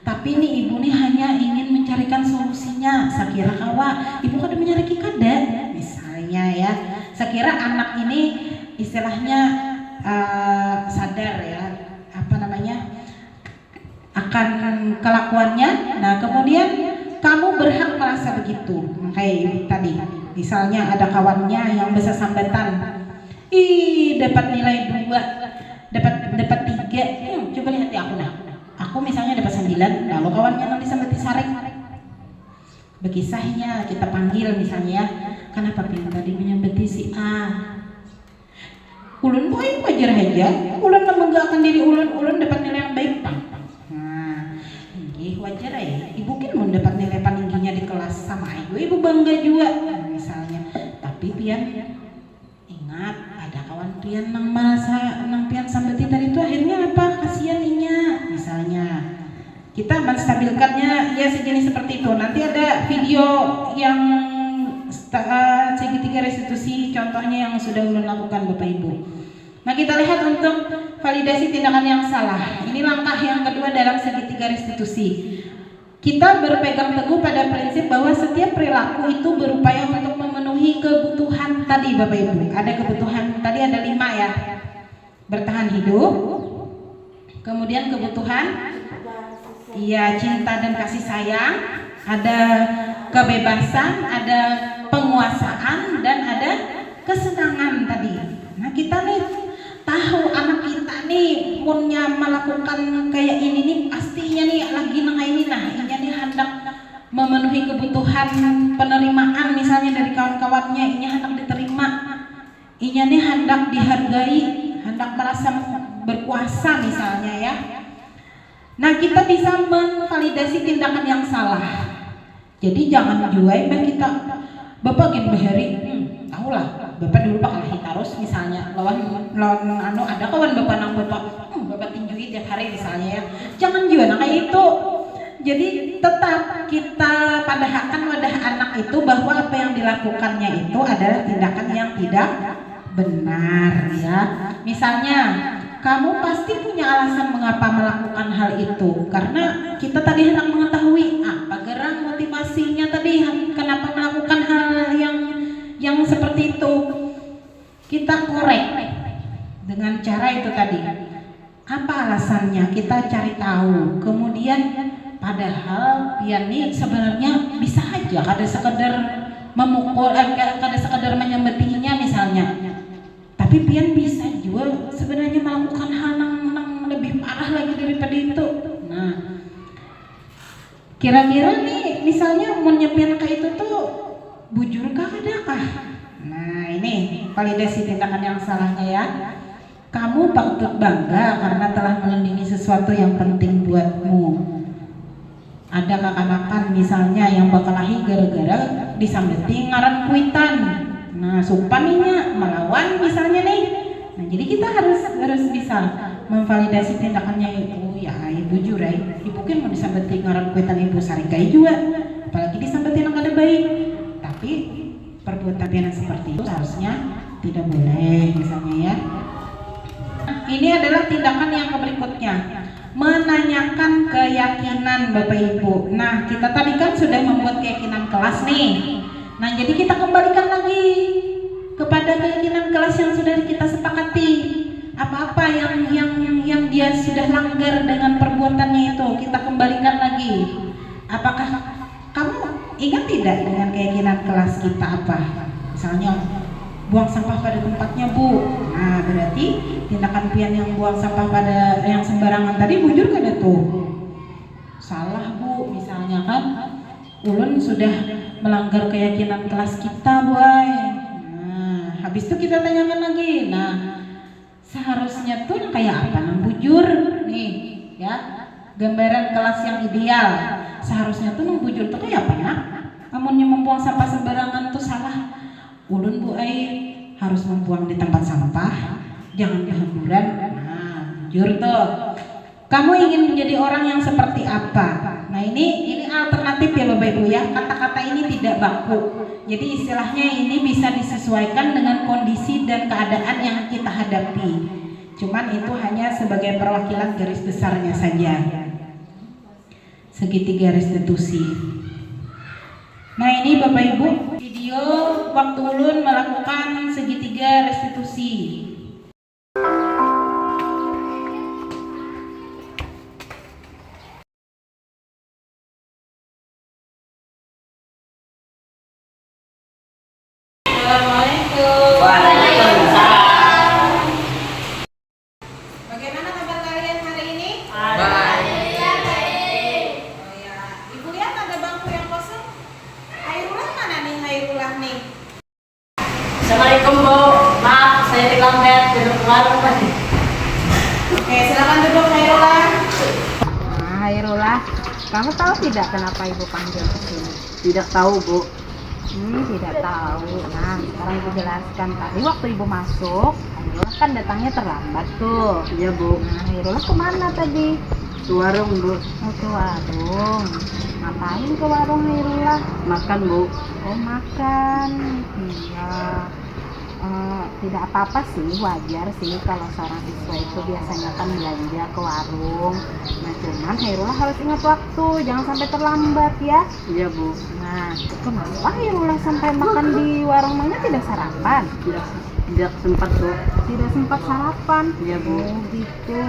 Tapi ini ibu nih hanya ingin mencarikan solusinya. Sekira kawa, ibu kadang mencari kada. Misalnya ya, sekira anak ini istilahnya sadar ya, akan kelakuannya. Nah, kemudian kamu berhak merasa begitu. Kayak tadi, misalnya ada kawannya yang bisa sambatan, dapat nilai 2, dapat 3. Coba lihat ya aku misalnya dapat 9, lalu kawannya nanti sambati sarek. Bekisahnya kita panggil misalnya, kenapa pilih tadi menyambati si A? Ulun boy wajar aja, ulun membanggakan diri ulun dapat nilai yang baik pak. Wajar ya, ibu kan mau dapat nilai paling tingginya di kelas sama ibu bangga juga misalnya. Tapi pian ingat ada kawan pian nang pian sambati tadi itu akhirnya apa? Kasihan inya misalnya. Kita menstabilkannya ya sejenis seperti itu. Nanti ada video yang segitiga restitusi contohnya yang sudah ulun lakukan Bapak Ibu. Nah, kita lihat untuk validasi tindakan yang salah. Ini langkah yang kedua dalam segitiga restitusi. Kita berpegang teguh pada prinsip bahwa setiap perilaku itu berupaya untuk memenuhi kebutuhan tadi Bapak Ibu. Ada kebutuhan tadi ada 5 ya. Bertahan hidup. Kemudian kebutuhan cinta dan kasih sayang, ada kebebasan, ada penguasaan dan ada kesenangan tadi. Nah, kita nih tahu anak kita nih punya melakukan kayak ini nih pastinya nih lagi ini inya nih hendak memenuhi kebutuhan penerimaan misalnya dari kawan-kawannya, inya hendak diterima, inya nih hendak dihargai, hendak merasa berkuasa misalnya ya. Nah, kita bisa memvalidasi tindakan yang salah. Jadi jangan juai kita bapak gini bahari tahu lah bapak dulu pakai hitarus misalnya lawan ada kawan bapak nang bapak tinjui tiap hari misalnya ya, jangan juga kayak itu. Jadi tetap kita padahkan wadah anak itu bahwa apa yang dilakukannya itu adalah tindakan yang tidak benar ya. Misalnya kamu pasti punya alasan mengapa melakukan hal itu. Karena kita tadi hendak mengetahui apa gerak motivasinya tadi, kenapa melakukan hal yang seperti itu. Kita korek dengan cara itu tadi. Apa alasannya? Kita cari tahu. Kemudian padahal pian ini sebenarnya bisa aja kada sekedar memukul, kada sekedar menyembetinya misalnya. Tapi pian bisa juga sebenarnya melakukan hal yang lebih parah lagi daripada itu. Nah, kira-kira nih misalnya mau nyepian kayak itu tuh bujur kah adakah? Nah, ini validasi tindakan yang salahnya ya. Kamu patut bangga karena telah melindungi sesuatu yang penting buatmu. Ada kakak-kakak misalnya yang berkelahi gara-gara disambeti ngaran kuitan. Nah, sumpaninya melawan misalnya nih. Nah, jadi kita harus bisa memvalidasi tindakannya ibu. Ya, ibu jurai. Ibu kan mau disambeti ngaran kuitan ibu sarikai juga. Apalagi disambeti yang kada baik. Tapi perbuatan yang seperti itu seharusnya tidak boleh misalnya ya. Ini adalah tindakan yang berikutnya, menanyakan keyakinan Bapak Ibu. Nah, kita tadi kan sudah membuat keyakinan kelas nih. Nah, jadi kita kembalikan lagi kepada keyakinan kelas yang sudah kita sepakati. Apa-apa yang dia sudah langgar dengan perbuatannya itu, kita kembalikan lagi. Apakah kamu ingat tidak dengan keyakinan kelas kita apa? Misalnya buang sampah pada tempatnya Bu. Nah, berarti tindakan pian yang buang sampah pada yang sembarangan tadi bujur kada tuh? Salah Bu, misalnya kan ulun sudah melanggar keyakinan kelas kita boy. Nah, habis itu kita tanyakan lagi. Nah, seharusnya tuh kayak apa nang bujur nih ya, gambaran kelas yang ideal. Seharusnya tuh nang bujur tuh kayak apa nak? Amunnya membuang sampah sembarangan tuh salah. Ulun Bu harus membuang di tempat sampah, jangan kehamburan. Nah, jujur tuh. Kamu ingin menjadi orang yang seperti apa? Nah, ini alternatif ya Bapak Ibu ya. Kata-kata ini tidak baku. Jadi istilahnya ini bisa disesuaikan dengan kondisi dan keadaan yang kita hadapi. Cuman itu hanya sebagai perwakilan garis besarnya saja. Segitiga restitusi. Nah, ini Bapak Ibu video waktu ulun melakukan segitiga restitusi. Assalamualaikum. Waalaikumsalam. Bagaimana kabar kalian hari ini? Baik. Oh ya, Ibu lihat ada bangku yang kosong. Hairullah mana nih Hairullah nih? Assalamualaikum Bu. Maaf, saya terlambat duduk warung tadi. Oke, silakan duduk Hairullah. Nah, Hairullah, kamu tahu tidak kenapa ibu panggil ke sini? Tidak tahu Bu. Tidak tahu. Nah, sekarang ibu jelaskan. Tadi waktu ibu masuk, Hairullah kan datangnya terlambat tuh. Iya Bu. Nah, Hairullah kemana tadi? Ke warung Bu. Oh, ke warung. Ngapain ke warung Hairullah? Makan Bu. Oh, makan. Iya. Tidak apa-apa sih, wajar sih kalau seorang siswa itu biasanya kan belanja ke warung. Nah, cuman Hairullah harus ingat waktu, jangan sampai terlambat ya. Iya Bu. Nah, kenapa Hairullah sampai makan di warung mana tidak sarapan? Tidak sempat Bu. Tidak sempat sarapan. Iya Bu. Oh, gitu.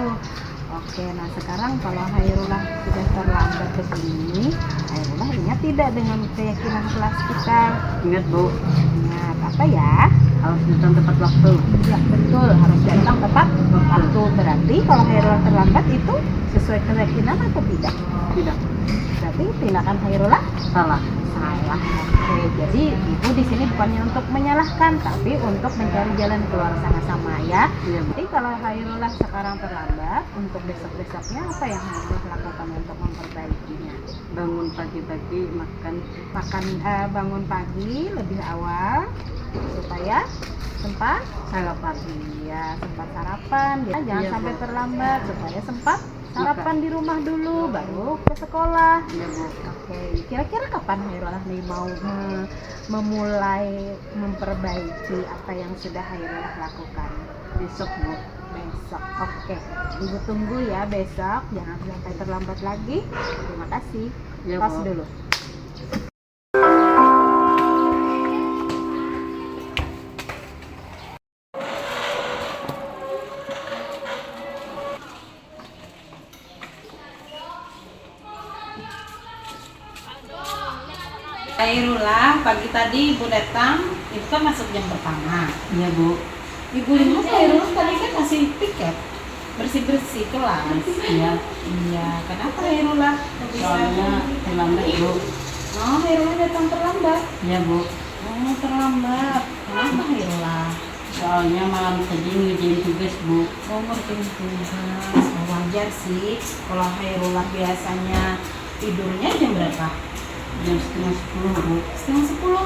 Oke, nah sekarang kalau Hairullah sudah terlambat begini, Hairullah ingat tidak dengan keyakinan kelas kita? Ingat Bu. Ingat apa ya? Harus datang tepat waktu. Ya betul, harus datang tepat waktu. Berarti kalau Hairullah terlambat itu sesuai keyakinan atau tidak? Tidak. Berarti tindakan Hairullah Salah. salah. Oke, jadi ibu di sini bukannya untuk menyalahkan, tapi untuk mencari jalan keluar sama-sama ya. Iya Bu. Jadi kalau Hairullah sekarang terlambat, untuk besok-besoknya apa yang Hairullah lakukan untuk memperbaikinya? Bangun pagi-pagi makan. Bangun pagi lebih awal supaya sempat Sarapan. ya sempat sarapan ya, jangan Iya, sampai Bu. terlambat supaya sempat sarapan di rumah dulu baru ke sekolah. Iya Bu. Oke, kira-kira kapan Hairullah nih mau memulai memperbaiki apa yang sudah Hairullah lakukan? Besok Bu. besok. Oke, Ibu tunggu ya besok, jangan sampai terlambat lagi. Terima kasih. Ya, Tos Bu. dulu. Khairullah, pagi tadi Ibu datang, Ibu kan masuk jam pertama. Iya, Bu. Ibu lihat Khairullah tadi kan kasih tiket bersih-bersih kelas. Iya. Iya, kenapa Khairullah? Kok bisa? Soalnya terlambat, Bu. Oh, Khairullah datang terlambat. Iya, Bu. Oh, terlambat. Kenapa Khairullah? Soalnya malam tadi ngerjain tugas, Bu. Oh, ngertiin tugas. Oh, wajar sih. Kalau Khairullah biasanya tidurnya jam berapa? Jam setengah 10, Bu. Setengah 10.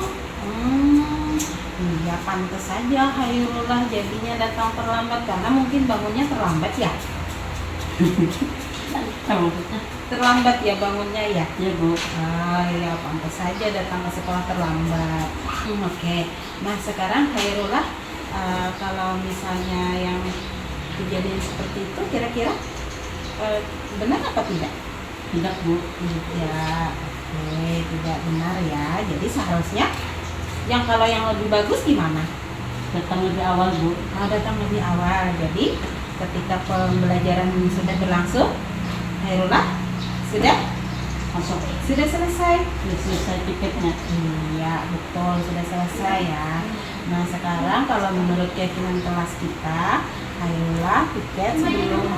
Iya, pantas saja Khairullah jadinya datang terlambat karena mungkin bangunnya terlambat ya. Tahu. Terlambat ya bangunnya ya. Iya, Bu. Ah, iya, pantas saja datang ke sekolah terlambat. Oke. Nah, sekarang Khairullah, kalau misalnya yang kejadian seperti itu kira-kira benar apa tidak? Tidak, Bu. Tidak. Oke, tidak benar ya. Jadi seharusnya kalau yang lebih bagus gimana? Datang lebih awal, Bu. Datang lebih awal. Jadi ketika pembelajaran sudah berlangsung, Khairullah sudah Masuk. selesai. Sudah selesai tiketnya. Iya, betul, sudah selesai ya. Nah, sekarang kalau menurut keyakinan kelas kita, Khairullah tiket sebelum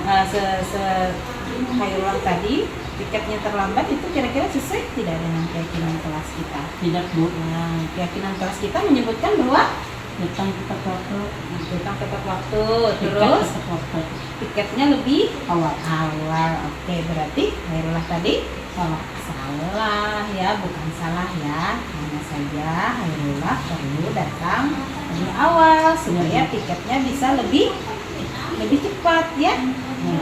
Khairullah tadi tiketnya terlambat itu kira-kira sesuai tidak dengan keyakinan kelas kita? Tidak, Bu. Nah, keyakinan kelas kita menyebutkan bahwa Datang tepat waktu. datang tepat waktu, Tiket terus tepat waktu. tiketnya lebih Awal. awal. Oke, berarti Khairullah tadi Salah. salah ya, bukan salah ya. Hanya saja Khairullah perlu datang lebih awal supaya tiketnya bisa lebih cepat ya.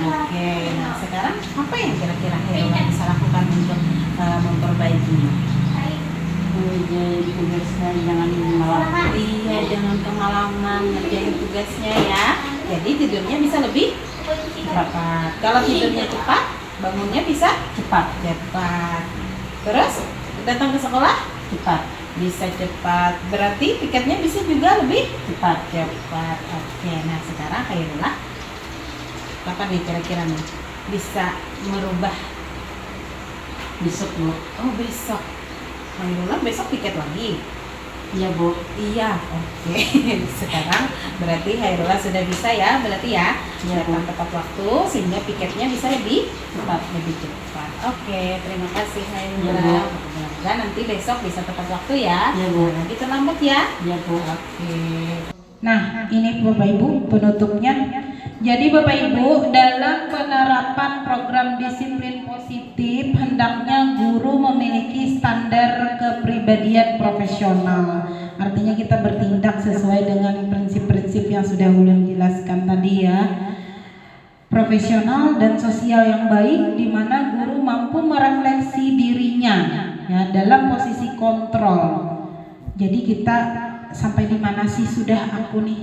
Oke, nah sekarang apa yang kira-kira Khairullah bisa lakukan untuk memperbaikinya? Ngerjain tugasnya jangan malam. Iya, jangan kemalaman ngerjain tugasnya ya. Jadi tidurnya bisa lebih cepat. Kalau tidurnya cepat, bangunnya bisa Cepat. cepat. Terus datang ke sekolah Cepat. bisa cepat. Berarti tiketnya bisa juga lebih Cepat. cepat. Oke, nah sekarang Khairullah kapan nih kira-kira nih bisa merubah? Besok, Bu. Oh, besok. Khairullah besok tiket lagi. Iya, Bu. Iya, oke. Sekarang berarti Khairullah sudah bisa ya, berarti ya Iya, Bu. datang tepat waktu sehingga tiketnya bisa lebih Cepat. cepat. Oke, terima kasih Iya, Khairullah. Bu. Mudah-mudahan nanti besok bisa tepat waktu ya. Iya, Bu. Nanti terlambat ya. Iya, Bu. Oke. Nah, ini Bapak Ibu penutupnya. Jadi Bapak Ibu, dalam penerapan program disiplin positif hendaknya guru memiliki standar kepribadian profesional. Artinya kita bertindak sesuai dengan prinsip-prinsip yang sudah Ulun jelaskan tadi ya. Profesional dan sosial yang baik di mana guru mampu merefleksi dirinya ya dalam posisi kontrol. Jadi kita sampai di mana sih sudah aku nih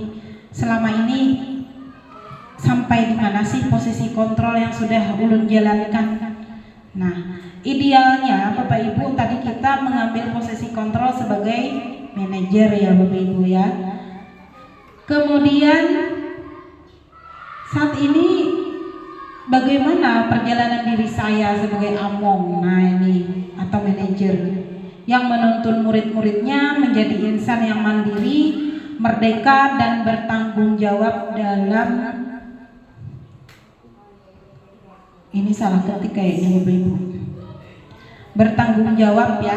selama ini, sampai di mana sih posisi kontrol yang sudah Ulun jalankan. Nah, idealnya Bapak Ibu tadi kita mengambil posisi kontrol sebagai manajer ya Bapak Ibu ya. Kemudian saat ini bagaimana perjalanan diri saya sebagai among, nah ini, atau manajer yang menuntun murid-muridnya menjadi insan yang mandiri, merdeka dan bertanggung jawab dalam, ini salah ketik kayaknya Bapak Ibu, bertanggung jawab ya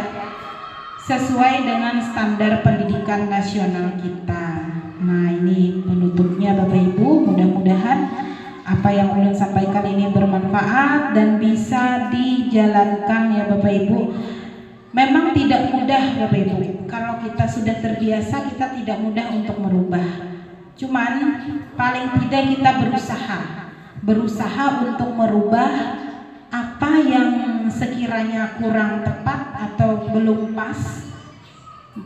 sesuai dengan standar pendidikan nasional kita. Nah, ini penutupnya Bapak Ibu, mudah-mudahan apa yang Ulun sampaikan ini bermanfaat dan bisa dijalankan ya Bapak Ibu. Memang tidak mudah Bapak Ibu, kalau kita sudah terbiasa kita tidak mudah untuk merubah. Cuman paling tidak kita berusaha untuk merubah apa yang sekiranya kurang tepat atau belum pas.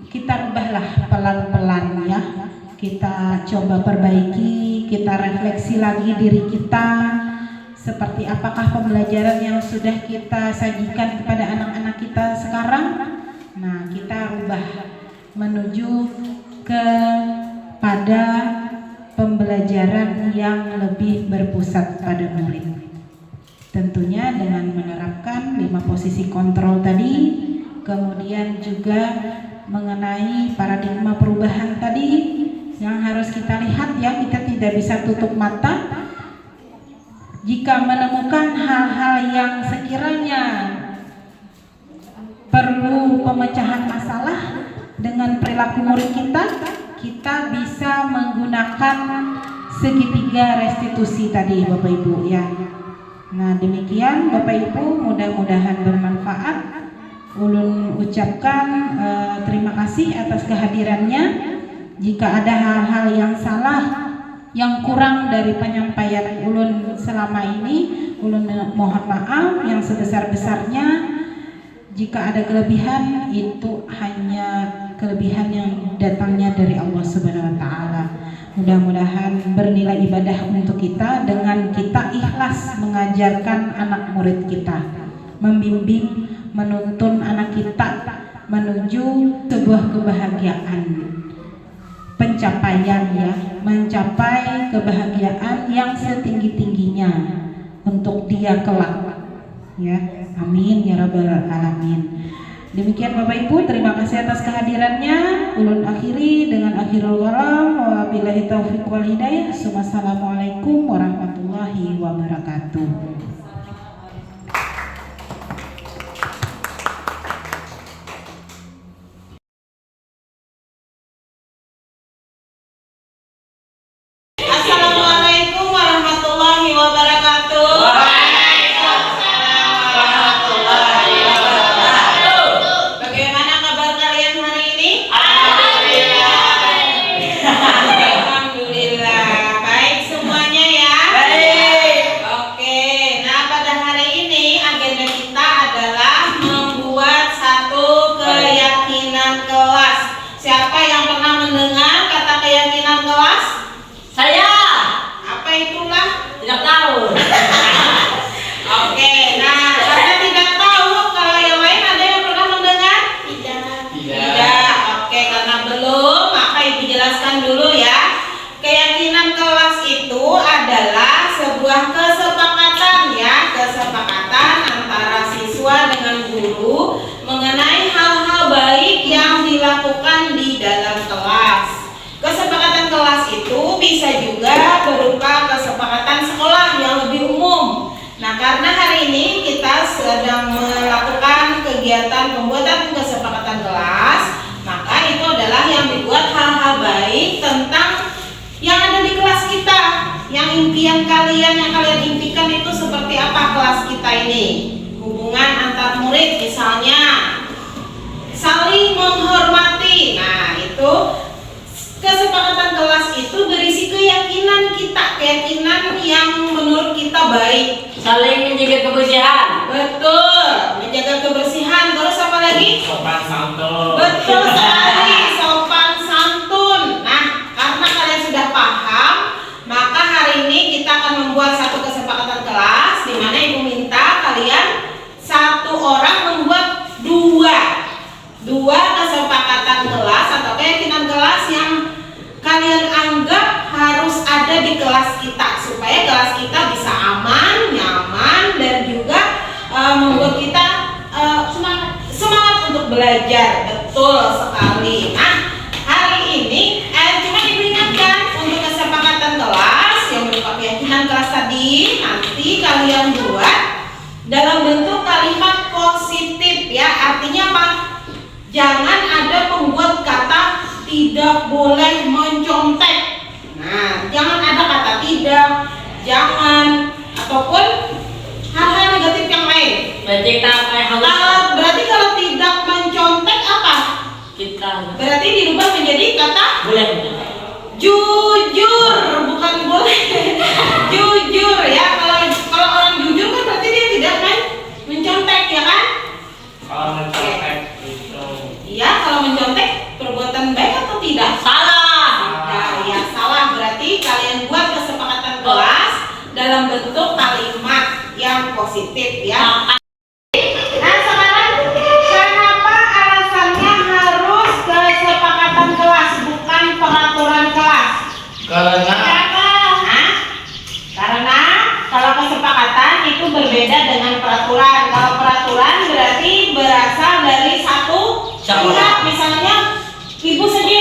Kita rubahlah pelan-pelan ya. Kita coba perbaiki kita refleksi lagi diri kita, seperti apakah pembelajaran yang sudah kita sajikan kepada anak-anak kita sekarang. Nah, kita rubah menuju kepada pembelajaran yang lebih berpusat pada murid. Tentunya dengan menerapkan 5 posisi kontrol tadi, kemudian juga mengenai paradigma perubahan tadi yang harus kita lihat ya, kita tidak bisa tutup mata. Jika menemukan hal-hal yang sekiranya perlu pemecahan masalah dengan perilaku murid kita, kita bisa menggunakan segitiga restitusi tadi Bapak Ibu ya. Nah, demikian Bapak Ibu, mudah-mudahan bermanfaat. Ulun ucapkan terima kasih atas kehadirannya. Jika ada hal-hal yang salah, yang kurang dari penyampaian ulun selama ini, ulun mohon maaf yang sebesar-besarnya. Jika ada kelebihan, itu hanya kelebihan yang datangnya dari Allah Subhanahu wa taala. Mudah-mudahan bernilai ibadah untuk kita dengan kita ikhlas mengajarkan anak murid kita, membimbing, menuntun anak kita menuju sebuah kebahagiaan, pencapaian ya, mencapai kebahagiaan yang setinggi-tingginya untuk dia kelak ya. Amin ya rabbal alamin. Demikian Bapak Ibu, terima kasih atas kehadirannya. Ulun akhiri dengan akhirul kalam, wabillahi taufiq wal hidayah. Wassalamualaikum warahmatullahi wabarakatuh. Assalamualaikum warahmatullahi wabarakatuh. Waalaikumsalam warahmatullahi wabarakatuh. Bagaimana kabar kalian hari ini? Alhamdulillah. Baik semuanya ya? Baik. Oke, nah pada hari ini agenda kita adalah membuat satu keyakinan kelas. Siapa yang pernah mendengar kata keyakinan kelas? Saya Apa itulah? tidak tahu. Oke, nah karena tidak tahu, kalau yang lain ada yang pernah mendengar? Tidak. Oke, karena belum, maka ibu jelaskan dulu ya. Keyakinan kelas itu adalah sebuah kesepakatan ya, kesepakatan antara siswa dengan guru mengenai hal-hal baik yang dilakukan di dalam kelas. Kesepakatan kelas itu bisa juga berupa kesepakatan sekolah yang lebih umum. Nah, karena hari ini kita sedang melakukan kegiatan pembuatan kesepakatan kelas, maka itu adalah yang dibuat hal-hal baik tentang yang ada di kelas kita. Yang impian kalian, yang kalian impikan itu seperti apa kelas kita ini? Hubungan antar murid misalnya, saling menghormati. Nah, itu kesepakatan kelas itu berisi keyakinan kita, keyakinan yang menurut kita baik. Saling menjaga kebersihan. Betul, menjaga kebersihan. Terus apa lagi? Sopan santun. Betul sekali, sopan santun. Nah, karena kalian sudah paham, maka hari ini kita akan membuat satu kesepakatan kelas, di mana ibu minta kalian satu orang membuat dua kesepakatan kelas atau keyakinan kelas yang kalian anggap harus ada di kelas kita, supaya kelas kita bisa aman, nyaman, dan juga membuat kita semangat untuk belajar. Betul sekali. Nah, hari ini cuma ibu ingatkan untuk kesepakatan kelas yang berupa keyakinan kelas tadi, nanti kalian buat dalam bentuk kalimat positif ya. Artinya apa? Jangan ada membuat kata tidak boleh mencontek. Nah, jangan ada kata tidak, jangan, ataupun hal-hal negatif yang lain. Berarti kita harus Berarti kalau tidak mencontek apa? kita Berarti dirubah menjadi kata boleh. jujur, bukan boleh. Jujur ya. Kalau orang jujur kan berarti dia tidak mencontek ya kan? Kalau mencontek itu Iya, kalau mencontek perbuatan baik atau tidak? Salah. Nah, ya salah. Berarti kalian buat dalam bentuk kalimat yang positif ya. Nah sekarang kenapa alasannya harus kesepakatan kelas bukan peraturan kelas? Karena kalau kesepakatan itu berbeda dengan peraturan. Kalau peraturan berarti berasal dari satu pihak, misalnya ibu saja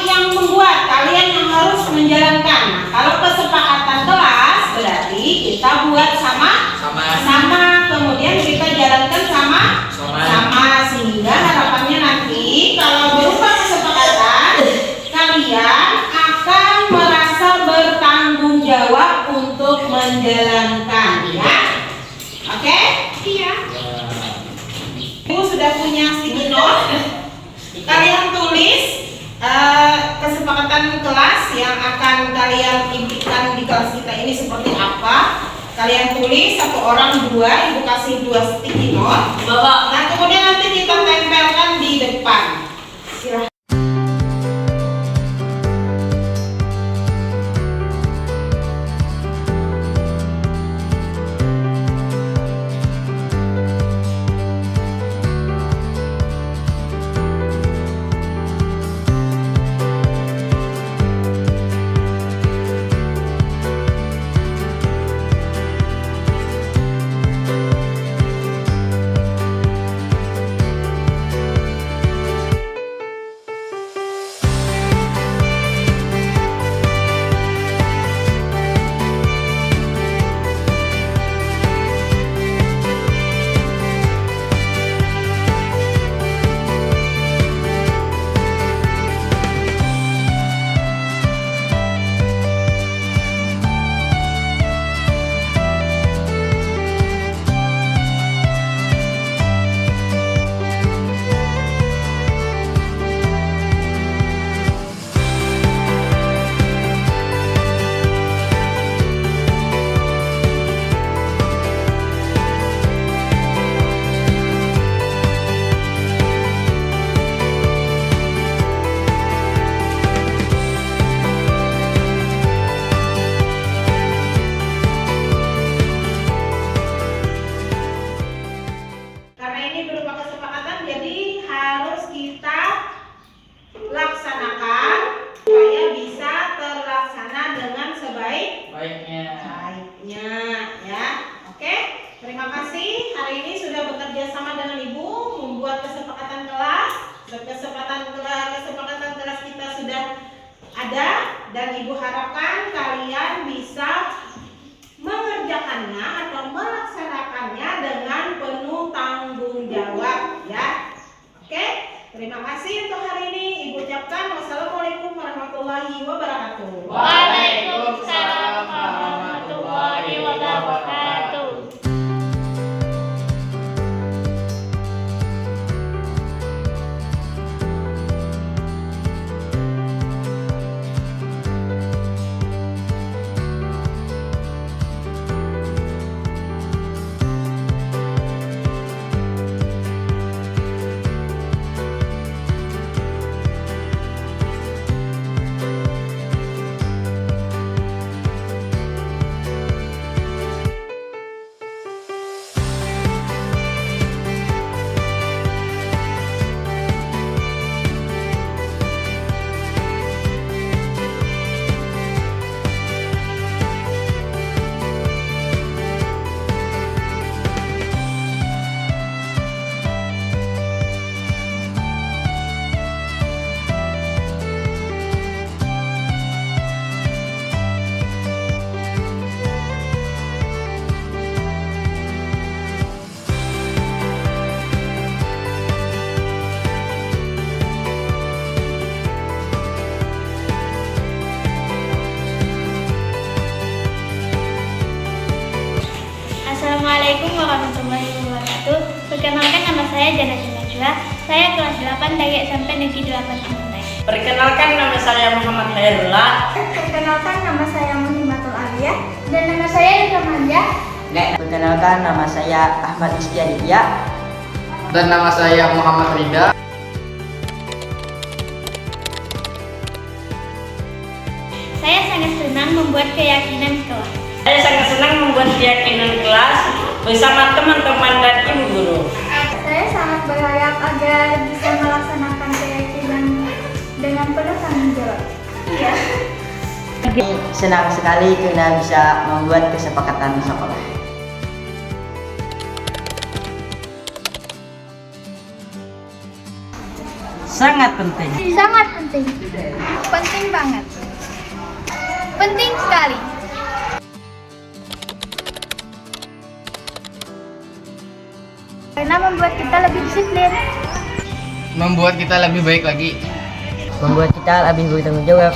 yang membuat, kalian yang harus menjalankan. Nah, kalau kesepakatan kelas berarti kita buat sama, kemudian kita jalankan sama, sehingga harapannya nanti kalau berupa kesepakatan kalian akan merasa bertanggung jawab untuk menjalankan ya. Oke? Iya. Ibu sudah punya sticky note. Kalian tulis kesepakatan kelas yang akan kalian impikan di kelas kita ini seperti apa. Kalian tulis, satu orang 2, ibu kasih 2 sticky note. Nah kemudian nanti kita tempelkan di depan. Silahkan. Dan ibu harapkan kalian bisa mengerjakannya atau melaksanakannya dengan penuh tanggung jawab ya. Oke, terima kasih untuk hari ini. Ibu ucapkan wassalamualaikum warahmatullahi wabarakatuh. Waalaikumsalam warahmatullahi wabarakatuh. Assalamualaikum warahmatullahi wabarakatuh. Perkenalkan, nama saya Janati Najwa. Saya kelas 8 dari SMP Negeri 8 Amuntai. Perkenalkan, nama saya Muhammad Hairullah. Perkenalkan, nama saya Muhimmatul Aliyah. Dan nama saya Rika Manja. Perkenalkan, nama saya Ahmad Istiadia. Dan nama saya Muhammad Rida. Saya sangat senang membuat keyakinan kelas. Saya sangat senang membuat keyakinan kelas bersama teman-teman dan ibu guru. Saya sangat berharap agar bisa melaksanakan keyakinan dengan penuh tanggung jawab. Iya. Senang sekali karena bisa membuat kesepakatan sekolah. Sangat penting. Sangat penting. Penting banget. Penting sekali. Karena membuat kita lebih disiplin. Membuat kita lebih baik lagi. Membuat kita lebih bertanggung jawab.